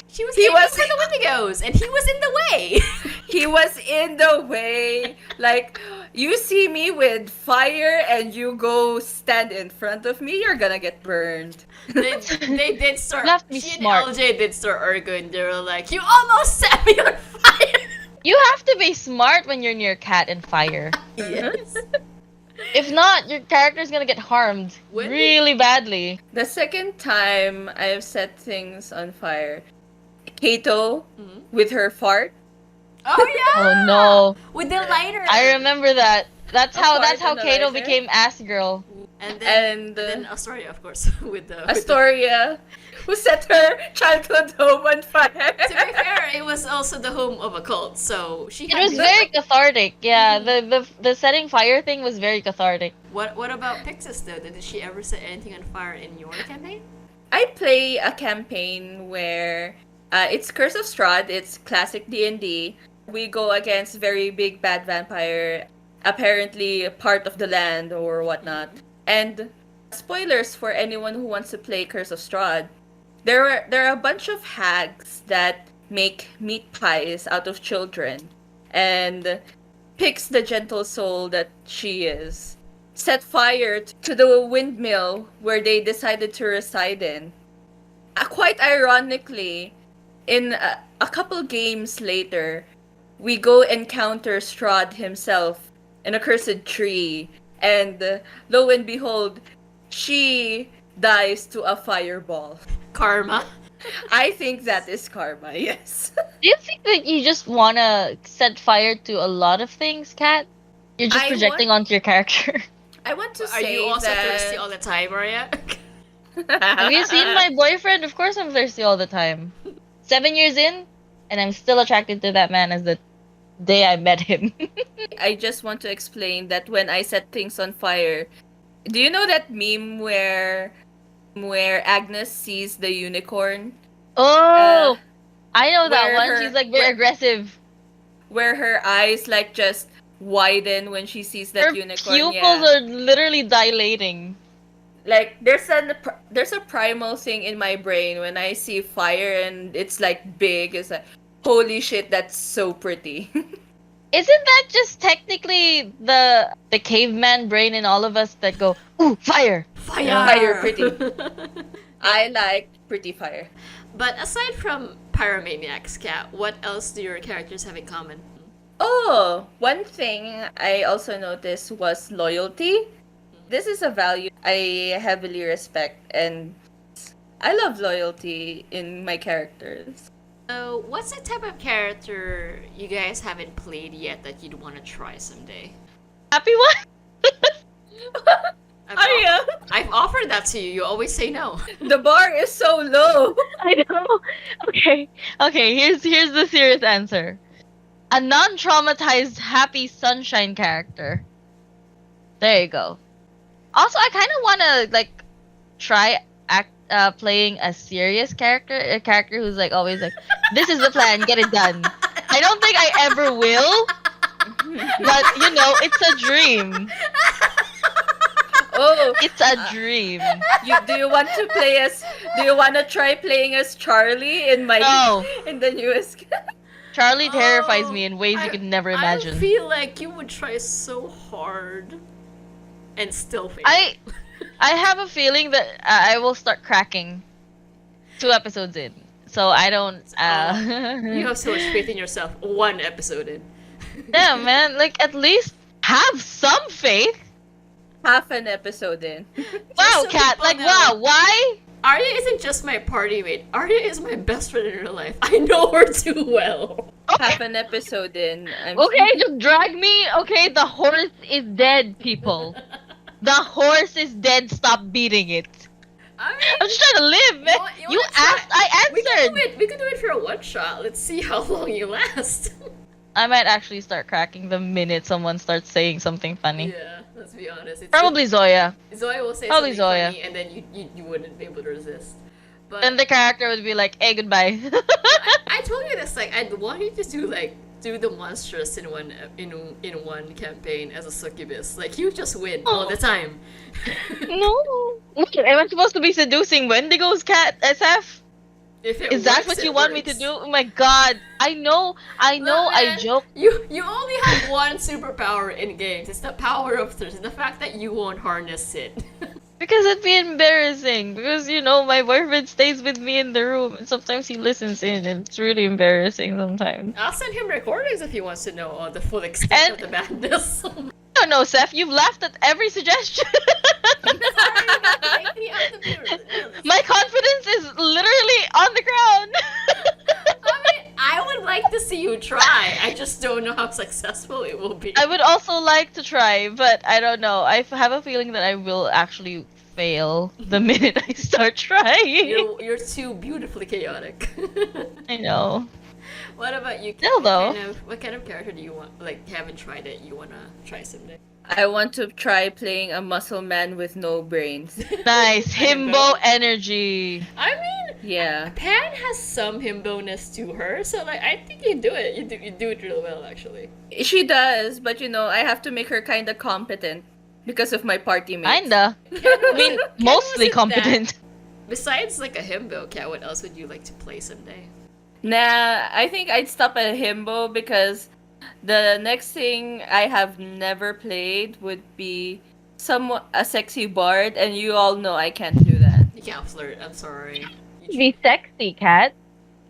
She was He aiming was- for the Wendigos, and he was in the way. He was in the way. Like, you see me with fire and you go stand in front of me, you're gonna get burned. they did start. You have to be She smart. and LJ did start arguing. They were like, "You almost set me on fire." You have to be smart when you're near cat and fire. Yes. If not, your character's gonna get harmed When did- really badly. The second time I've set things on fire, Kato Mhm. with her fart. Oh yeah. Oh no. With the lighter. I remember that. That's A how fart Kato and a lighter? became Ass Girl. And then, And, then Astoria, of course, with the. Astoria, who set her childhood home on fire. To be fair, it was also the home of a cult, so she. It had was to- very cathartic. Yeah, the setting fire thing was very cathartic. What about Pixis though? Did she ever set anything on fire in your campaign? I play a campaign where it's Curse of Strahd. It's classic D&D. We go against very big bad vampire, apparently part of the land or whatnot. And spoilers for anyone who wants to play Curse of Strahd. There are a bunch of hags that make meat pies out of children, and Pix, the gentle soul that she is, set fire to the windmill where they decided to reside in. Quite ironically, in a couple games later, we go encounter Strahd himself in a cursed tree, and lo and behold, she dies to a fireball. Karma. I think that is karma, yes. Do you think that you just wanna set fire to a lot of things, Kat? You're just I projecting onto your character. I want to Are say you also that... thirsty all the time, Maria? Have you seen my boyfriend? Of course I'm thirsty all the time. 7 years in, and I'm still attracted to that man as the day I met him. I just want to explain that when I set things on fire, do you know that meme where Agnes sees the unicorn? Oh, I know that where one. her- She's like very where- aggressive. Where her eyes like just widen when she sees that Her unicorn. pupils Yeah. are literally dilating. Like there's a primal thing in my brain when I see fire and it's like big. It's like, holy shit, that's so pretty. Isn't that just technically the caveman brain in all of us that go, ooh, fire? Fire. Fire pretty. I like pretty fire. But aside from Pyromaniacs, Cat, what else do your characters have in common? Oh, one thing I also noticed was loyalty. This is a value I heavily respect, and I love loyalty in my characters. So, what's the type of character you guys haven't played yet that you'd want to try someday? Happy one? I've offered that to you. You always say no. The bar is so low. I know. Okay. Okay, here's the serious answer. A non-traumatized happy sunshine character. There you go. Also, I kind of want to try playing a serious character, a character who's always this is the plan, get it done. I don't think I ever will, but it's a dream. Oh, It's a dream. do you want to play as? Do you want to try playing as Charlie in my No. in the newest? Charlie terrifies Oh, me in ways you could never I imagine. feel like you would try so hard and still fail. I have a feeling that I will start cracking 2 episodes in. So I don't You have so much faith in yourself. 1 episode in. yeah, man, at least have some faith. Half an episode in. Wow, so Kat, people know. wow, why? Arya isn't just my party mate. Arya is my best friend in real life. I know her too well. Half an episode in. Okay, just drag me. Okay, the horse is dead, people. The horse is dead, stop beating it. I mean, I'm just trying to live, man. You wanna try- asked, I answered. We could do it for a one shot. Let's see how long you last. I might actually start cracking the minute someone starts saying something funny. Yeah, let's be honest. It's Probably Zoya. Zoya will say Probably something Zoya. funny, and then you wouldn't be able to resist. But And the character would be like, "Hey, goodbye." I told you this. Like, I'd want you to do the monstrous in one campaign as a succubus. Like, you just win all the time. No. Wait, am I supposed to be seducing Wendigos, Cat SF? If it Is that works, what you it want me to works. do? Oh my god. I know, I Man, joke. You only have one superpower in games. It's the power of thirst. The fact that you won't harness it. Because it'd be embarrassing. Because, my boyfriend stays with me in the room, and sometimes he listens in, and it's really embarrassing sometimes. I'll send him recordings if he wants to know the full extent And- of the madness. I don't know, Seth. You've laughed at every suggestion. Sorry, but take me out of the realist. My confidence is literally on the ground. I mean, I would like to see you try. I just don't know how successful it will be. I would also like to try, but I don't know. I have a feeling that I will actually fail the minute I start trying. You're too beautifully chaotic. I know. What about you? Still, though. What kind of character do you want? Like, haven't tried it. You wanna try someday? I want to try playing a muscle man with no brains. Nice. Himbo. Himbo energy. I mean, Yeah. Pan has some himbo-ness to her, so like I think you do it. You do it real well, actually. She does, but I have to make her kind of competent because of my party mates. Kinda. I mean, mostly wasn't competent. Besides like a himbo cat, what else would you like to play someday? Nah, I think I'd stop at himbo because the next thing I have never played would be a sexy bard, and you all know I can't do that. You can't flirt. I'm sorry. You Be sexy, Cat.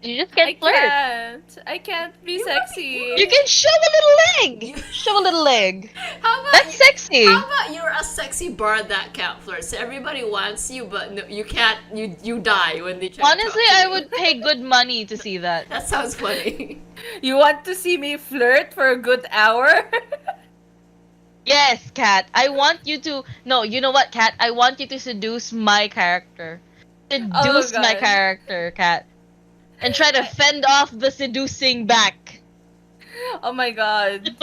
You just I can't flirt. I can't be You sexy. You can show a little leg. Show a little leg. How about That's sexy. How about you're a sexy bard that can't flirt? So everybody wants you, but no, you can't. You die when they try. to Honestly, talk to I you. would pay good money to see that. That sounds funny. You want to see me flirt for a good hour? Yes, Kat. I want you to. No, you know what, Kat? I want you to seduce my character. Seduce my God. character, Kat. And try to fend off the seducing back. Oh my god.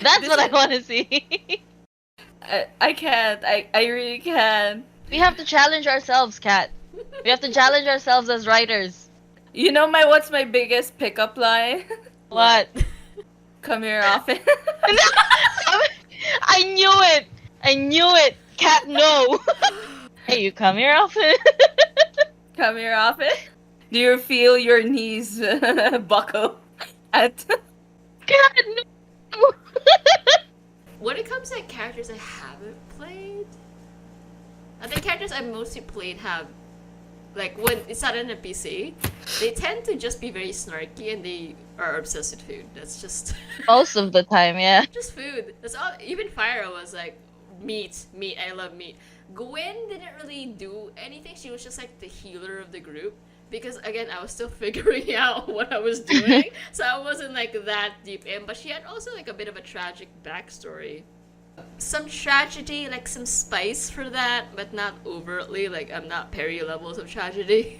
That's This what I is- want to see. I can't. I really can't. We have to challenge ourselves, Kat. We have to challenge ourselves as writers. You know what's my biggest pickup line? What? Come here often. I knew it! I knew it! Kat, no! Hey, you come here often? Come here often. Do you feel your knees buckle at Kat, no! When it comes to characters I haven't played, I think characters I've mostly played have, like, when it's not an NPC, they tend to just be very snarky and they are obsessed with food. That's just Most of the time, yeah. just food. That's all. Even Fyra was like, meat. I love meat. Gwen didn't really do anything. She was just like the healer of the group. Because again, I was still figuring out what I was doing, so I wasn't like that deep in. But she had also like a bit of a tragic backstory, some tragedy, like some spice for that, but not overtly. Like I'm not Perry levels of tragedy.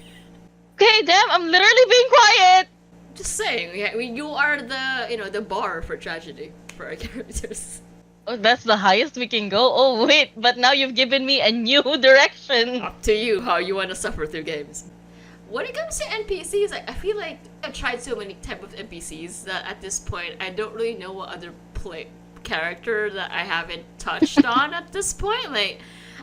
Okay, damn, I'm literally being quiet! Just saying, yeah, I mean, you are the bar for tragedy for our characters. Oh, that's the highest we can go? Oh, wait, but now you've given me a new direction. Up to you how you want to suffer through games. When it comes to NPCs, like, I feel like I've tried so many type of NPCs that at this point I don't really know what other character that I haven't touched on at this point. Like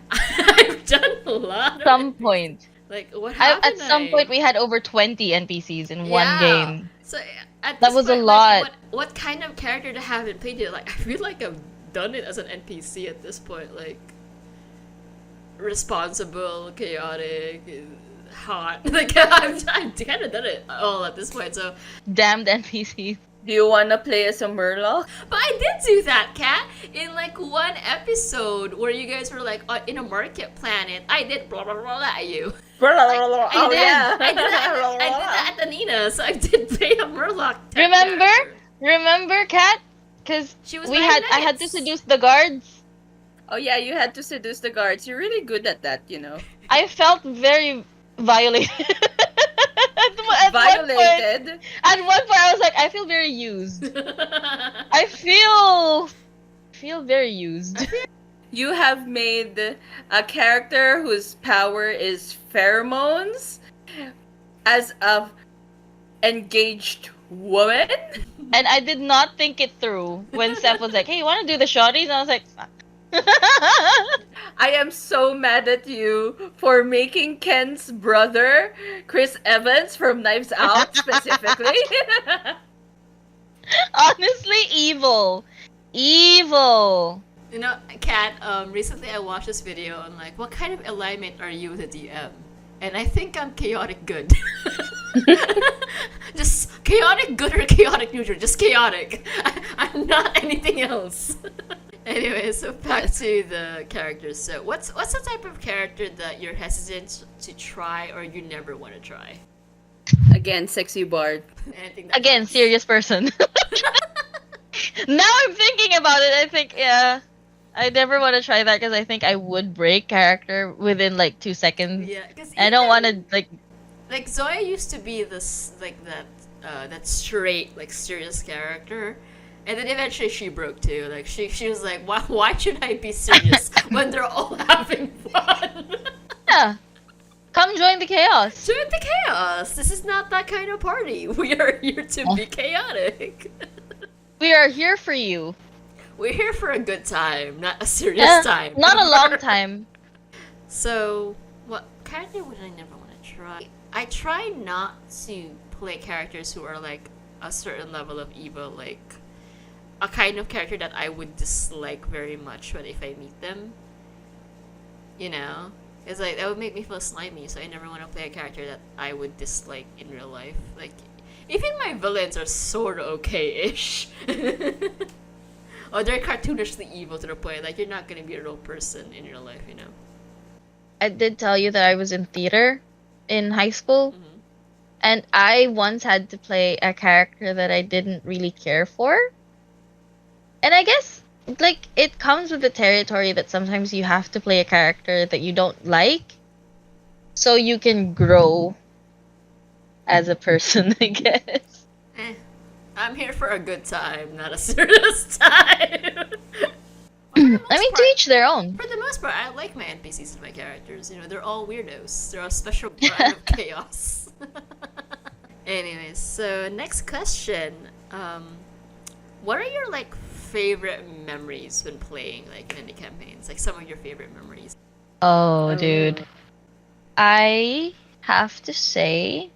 I've done a lot. At some point. Like what At happened? some point, we had over 20 NPCs in one game. So at That this was a point, lot. Like, what kind of character to have in played it? Like I feel like I've done it as an NPC at this point. Like responsible, chaotic, hot. Like I've kind of done it all at this point. So, Damned NPCs. Do you wanna play as a Murloc? but I did do that, Kat, in like one episode where you guys were like in a market planet. I did blah blah blah at you. Oh did. yeah. I did that at the Nina, so I did play a Murloc. type Remember? character. Remember, Kat? Because She was I nine had to minutes. seduce the guards. Oh yeah, you had to seduce the guards. You're really good at that, you know. I felt very violated. Violated. At one point, I was like, I feel very used. I feel very used. You have made a character whose power is pheromones as a engaged woman. And I did not think it through when Steph was like, "Hey, you want to do the shorties?" And I was like, "Fuck." I am so mad at you for making Ken's brother, Chris Evans from Knives Out specifically. Honestly, evil. Evil. You know, Kat, recently I watched this video on like, what kind of alignment are you with a DM? And I think I'm chaotic good. Just chaotic good or chaotic neutral, just chaotic. I'm not anything else. Anyway, so back to the characters. So what's the type of character that you're hesitant to try or you never want to try? Again, sexy bard. Anything that Again, counts. serious person. Now I'm thinking about it. I think, yeah, I never want to try that because I think I would break character within like 2 seconds. Yeah, because I don't want to like Zoya used to be this like that straight like serious character, and then eventually she broke too. Like she was like, why should I be serious when they're all having fun? Yeah. Come join the chaos. Join the chaos. This is not that kind of party. We are here to be chaotic. We are here for you. We're here for a good time, not a serious time. Not a long time. So, what character would I never want to try? I try not to play characters who are like a certain level of evil, like a kind of character that I would dislike very much when if I meet them. You know? It's like that would make me feel slimy, so I never want to play a character that I would dislike in real life. Like, even my villains are sort of okay-ish. Or they're cartoonishly evil to the point like you're not gonna be a real person in real life, you know. I did tell you that I was in theater in high school, Mm-hmm. and I once had to play a character that I didn't really care for. And I guess, like, it comes with the territory that sometimes you have to play a character that you don't like so you can grow as a person, I guess. I'm here for a good time, not a serious time. I mean, to each their own. For the most part, I like my NPCs and my characters. You know, they're all weirdos. They're a special brand of chaos. Anyways, so next question. What are your like favorite memories when playing like indie campaigns? Like some of your favorite memories. Oh, dude. I have to say,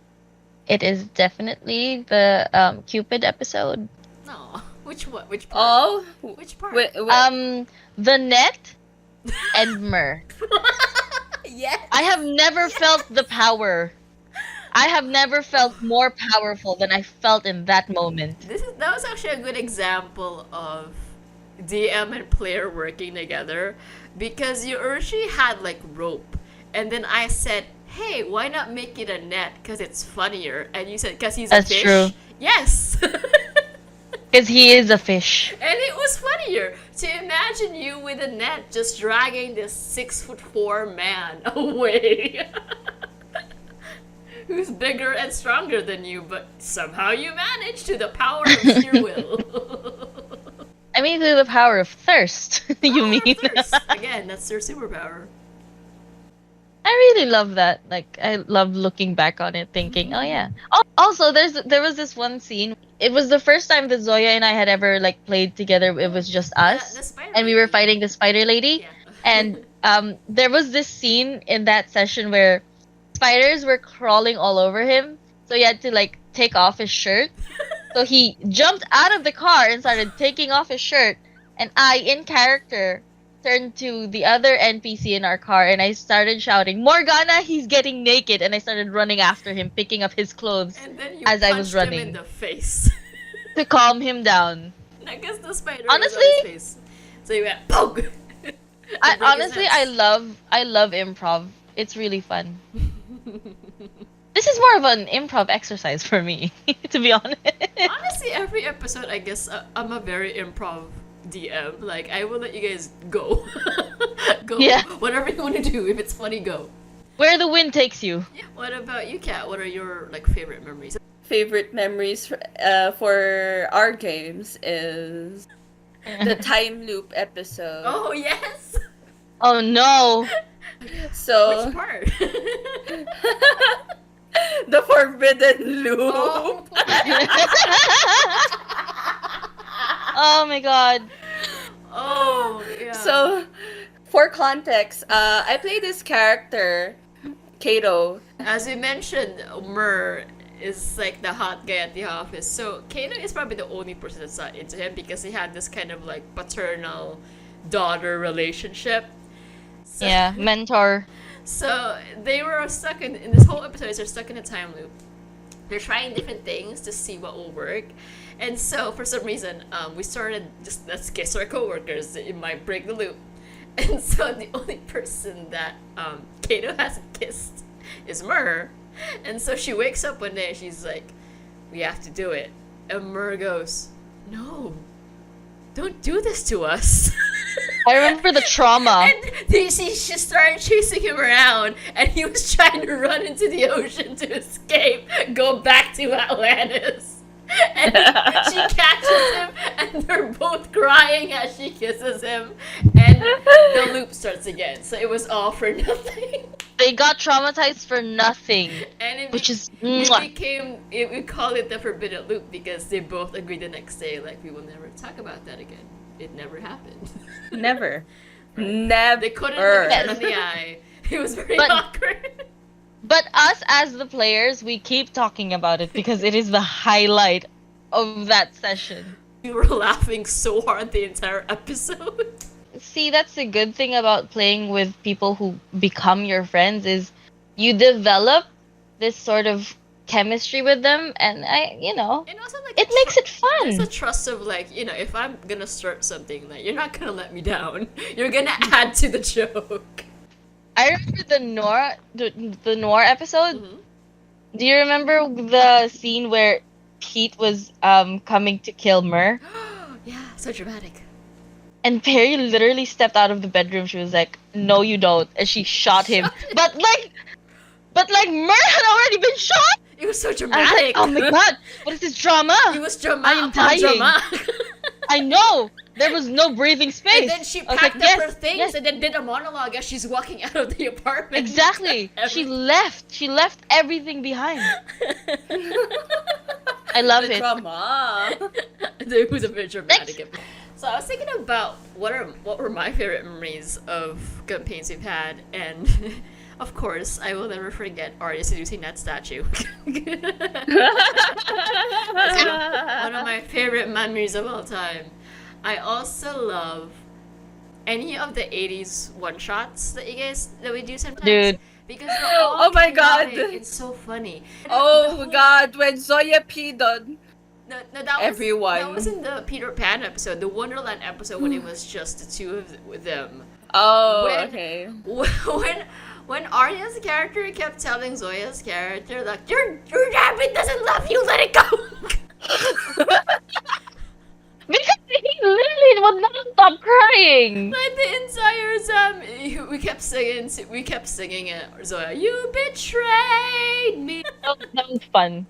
it is definitely the Cupid episode. No, which one? Which part? Oh, Which part? The net and Mer. Yes. I have never felt the power. I have never felt more powerful than I felt in that moment. That was actually a good example of DM and player working together, because you originally had like rope, and then I said, "Hey, why not make it a net? Because it's funnier." And you said, "Because he's That's a fish." true. Yes. Because he is a fish. And it was funnier to imagine you with a net just dragging this 6'4" man away. Who's bigger and stronger than you, but somehow you managed to the power of sheer will. I mean, through the power of thirst, you mean? Thirst. Again, that's their superpower. I really love that. Like, I love looking back on it, thinking, oh yeah. Oh, also, there was this one scene. It was the first time that Zoya and I had ever like played together. It was just us, The spider and we were lady. fighting the spider lady. Yeah. And there was this scene in that session where spiders were crawling all over him, so he had to like take off his shirt. So he jumped out of the car and started taking off his shirt, and I, in character, turned to the other NPC in our car and I started shouting, "Morgana, he's getting naked!" And I started running after him, picking up his clothes And then you as I was punched him running in the face. to calm him down. I guess the spider Honestly- was on his face. So you went poke. Honestly, I love improv. It's really fun. This is more of an improv exercise for me, to be honest. Honestly, every episode, I guess I'm a very improv DM. Like, I will let you guys go. Go. Yeah. Whatever you want to do. If it's funny, go. Where the wind takes you. What about you, Kat? What are your like favorite memories? Favorite memories for our games is the time loop episode. Oh yes. Oh no. So Which part? the forbidden loop. Oh. Oh my god. Oh yeah. So, for context, I play this character, Kato. as we mentioned, Mer is like the hot guy at the office. So Kato is probably the only person that's not into him because he had this kind of like paternal daughter relationship. So, Yeah, mentor. So they were stuck in this whole episode. They're stuck in a time loop. They're trying different things to see what will work, and so for some reason, we started just let's kiss our coworkers. It might break the loop, and so the only person that Kato hasn't kissed is Mer, and so she wakes up one day and she's like, "We have to do it," and Mer goes, "No, don't do this to us." I remember the trauma. And she started chasing him around, and he was trying to run into the ocean to escape, go back to Atlantis. And she catches him, and they're both crying as she kisses him, and the loop starts again. So it was all for nothing. They got traumatized for nothing. And it, Which is it mwah. became, we call it the forbidden loop because they both agreed the next day, like, we will never talk about that again. It never happened. Never. Never. They couldn't look each other in the eye. It was very But- awkward. But us as the players, we keep talking about it because it is the highlight of that session. We were laughing so hard the entire episode. See, that's the good thing about playing with people who become your friends is you develop this sort of chemistry with them, and And also, like, it makes it There's a fun. trust of, like, if I'm gonna start something, like, you're not gonna let me down. You're gonna add to the joke. I remember the Noir episode. Mhm. Do you remember the scene where Pete was coming to kill Mer? Yeah, so dramatic. And Perry literally stepped out of the bedroom. She was like, "No, you don't," and she shot him. But like Mer had already been shot. It was so I was like, dramatic. "Oh my god, what is this drama?" It was drama I am upon dying. drama. I know there was no breathing space. And then she I was packed like, up her "Yes, things yes." and then did a monologue as she's walking out of the apartment. Exactly. She Every- left. She left everything behind. I love The it. drama. It was a bit dramatic. So I was thinking about what were my favorite memories of campaigns we've had, and of course I will never forget Arya seducing that statue. That's one of my favorite memories of all time. I also love any of the 80s one-shots that we do sometimes. Dude. Because they're all Oh my God. chaotic. It's so funny. Oh god, when Zoya peed on No, that was, everyone. That was in the Peter Pan episode, the Wonderland episode when it was just the two of them. Oh, When- okay. When Arya's character kept telling Zoya's character like your rabbit doesn't love you, let it go. Because he literally would not stop crying. Like the entire we kept singing it. Zoya, you betrayed me. That was fun.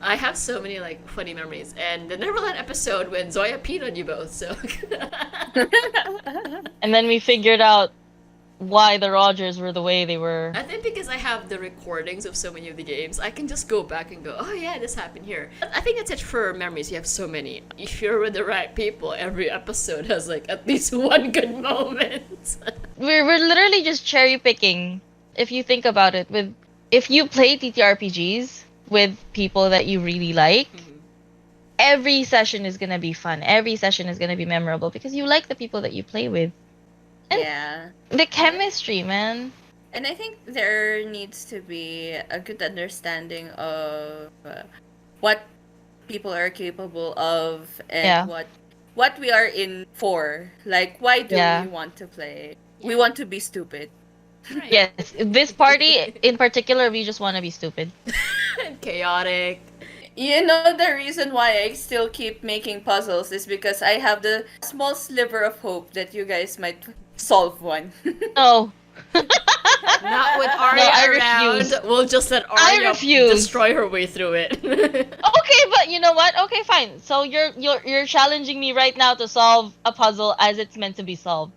I have so many like funny memories, and the Neverland episode when Zoya peed on you both. So And then we figured out why the Rogers were the way they were. I think because I have the recordings of so many of the games, I can just go back and go, oh yeah, this happened here. I think that's it for memories. You have so many. If you're with the right people, every episode has like at least one good moment. We're literally just cherry picking. If you think about it, if you play TTRPGs with people that you really like, every session is gonna be fun. Every session is gonna be memorable because you like the people that you play with. And Yeah. the chemistry, man. And I think there needs to be a good understanding of what people are capable of and Yeah. what we are in for. Like, why do Yeah. we want to play? We want to be stupid. Right. Yes, this party in particular, we just want to be stupid. Chaotic. You know, the reason why I still keep making puzzles is because I have the small sliver of hope that you guys might solve one. No. Not with No, Arya I around. refuse. We'll just let I Arya refuse. destroy her way through it. Okay, but you know what? Okay, fine. So you're challenging me right now to solve a puzzle as it's meant to be solved.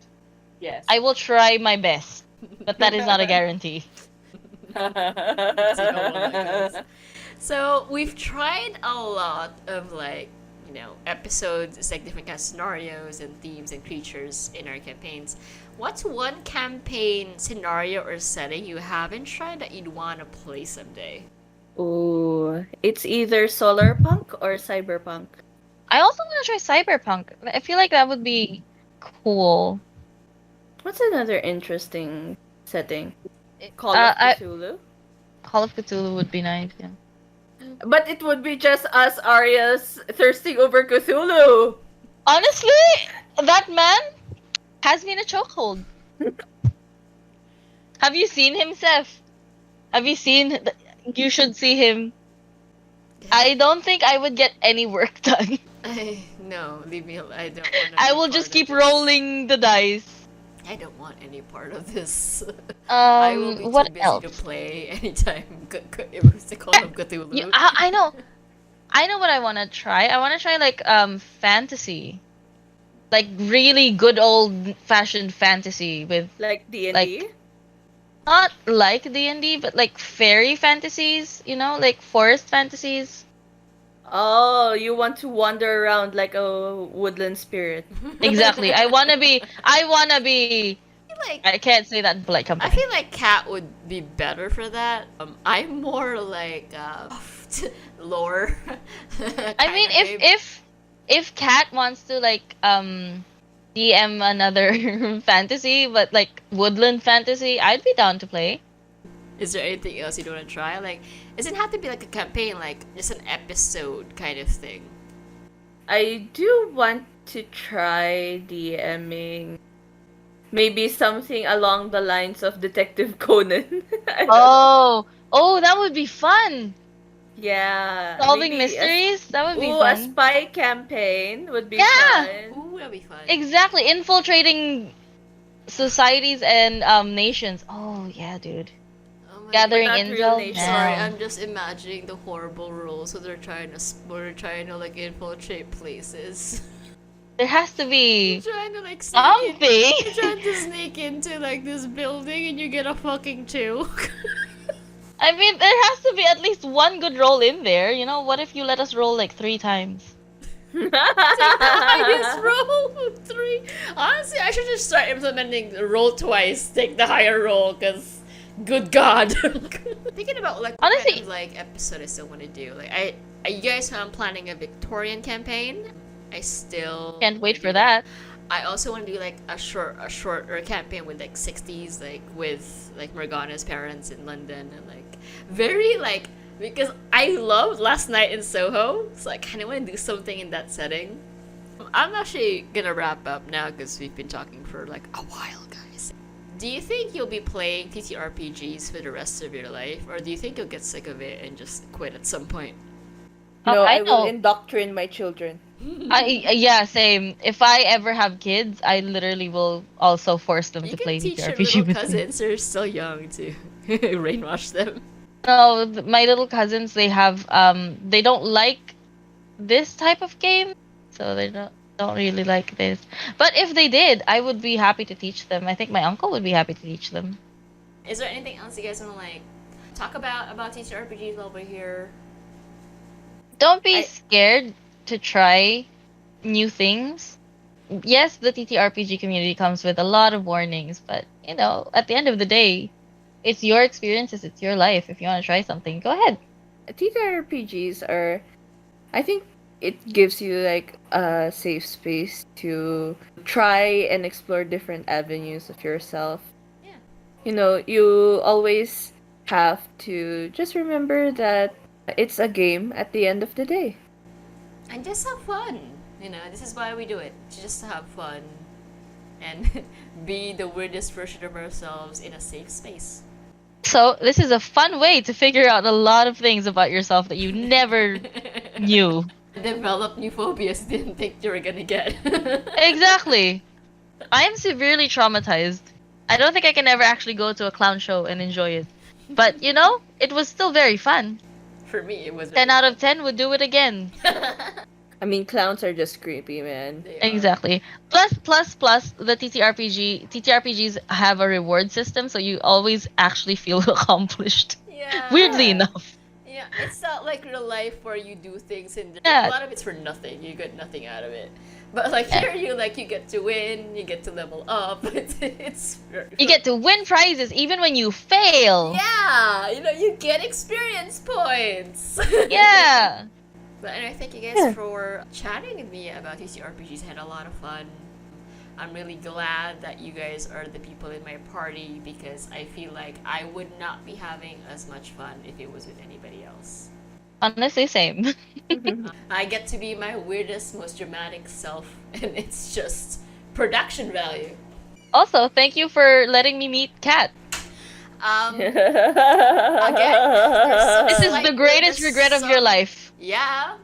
Yes. I will try my best, but that is not a guarantee. See how well that goes. So we've tried a lot of like, episodes. It's like different kinds of scenarios and themes and creatures in our campaigns. What's one campaign scenario or setting you haven't tried that you'd want to play someday? Ooh, it's either solar punk or cyberpunk. I also want to try Cyberpunk. I feel like that would be cool. What's another interesting setting? Call Uh, of I- Cthulhu. Call of Cthulhu would be nice. Yeah. But it would be just us Arias thirsting over Cthulhu. Honestly, that man has me in a chokehold. Have you seen him, Seth? Have you seen? You should see him. I don't think I would get any work done. No, leave me alone. I don't want. I will just keep rolling the dice. I don't want any part of this. I will be too What busy else? to play anytime. It was the Call of Cthulhu. I know. I know what I want to try. I want to try like fantasy, like really good old fashioned fantasy with Like D&D? Like- not like D&D, but like fairy fantasies. You know, like forest fantasies. Oh, you want to wander around like a woodland spirit. Exactly. I wanna be. Like, I can't say that in polite I company. feel like Cat would be better for that. I'm more like lore. I mean, if Kat wants to like DM another fantasy, but like woodland fantasy, I'd be down to play. Is there anything else you'd want to try? Like, does it have to be like a campaign, like just an episode kind of thing? I do want to try DMing maybe something along the lines of Detective Conan. I don't know. Oh, that would be fun. Yeah. Solving maybe mysteries, that would be a fun. spy campaign would be Yeah. fun. Ooh, that'd be fun. Exactly, infiltrating societies and nations. Oh yeah, dude. Oh my Gathering But not real intel. nations. Sorry, Damn. I'm just imagining the horrible rules. So they're trying to like infiltrate places. There has to be You're trying to like sneak in. something. You're trying to sneak into like this building and you get a fucking 2. I mean, there has to be at least one good roll in there. You know, what if you let us roll like 3 times? I just roll 3. Honestly, I should just start implementing the roll twice, take the higher roll, cause good god. Thinking about like what Honestly- kind of, like episode I still want to do. Like you guys know I'm planning a Victorian campaign. I still Can't wait for that. I also want to do like a shorter campaign with like 60s, like with like Morgana's parents in London and like very like because I loved Last Night in Soho, so I kind of want to do something in that setting. I'm actually gonna wrap up now because we've been talking for like a while, guys. Do you think you'll be playing TTRPGs for the rest of your life, or do you think you'll get sick of it and just quit at some point? No, I I will know. indoctrinate my children. Yeah, same. If I ever have kids, I literally will also force them You to can play teach your TTRPG little with me. cousins; they're still young to brainwash them. No, my little cousins, they have they don't like this type of game, so they don't really like this. But if they did, I would be happy to teach them. I think my uncle would be happy to teach them. Is there anything else you guys want to like talk about TTRPGs while we're here? Don't be I- scared to try new things. Yes, the TTRPG community comes with a lot of warnings, but you know, at the end of the day, it's your experiences, it's your life. If you want to try something, go ahead. TTRPGs are, I think it gives you like a safe space to try and explore different avenues of yourself. Yeah. You know, you always have to just remember that it's a game at the end of the day. And just have fun. You know, this is why we do it. Just to have fun and be the weirdest version of ourselves in a safe space. So this is a fun way to figure out a lot of things about yourself that you never knew. Develop new phobias you didn't think you were gonna get. Exactly. I am severely traumatized. I don't think I can ever actually go to a clown show and enjoy it. But you know, it was still very fun. For me, it was 10 out of 10 would do it again. I mean, clowns are just creepy, man. They are. Exactly. Plus, the TTRPGs have a reward system, so you always actually feel accomplished. Yeah. Weirdly enough. Yeah, it's not like real life where you do things and Yeah. a lot of it's for nothing. You get nothing out of it. But like Yeah. here, you get to win, you get to level up. It's You get to win prizes even when you fail. yeah, you get experience points. Yeah. But and I thank you guys Yeah. for chatting with me about TCRPGs. I had a lot of fun. I'm really glad that you guys are the people in my party because I feel like I would not be having as much fun if it was with anybody else. Honestly, same. I get to be my weirdest, most dramatic self, and it's just production value. Also, thank you for letting me meet Kat. Again, This is Slight the greatest weirdness, regret of your so- life. Yeah,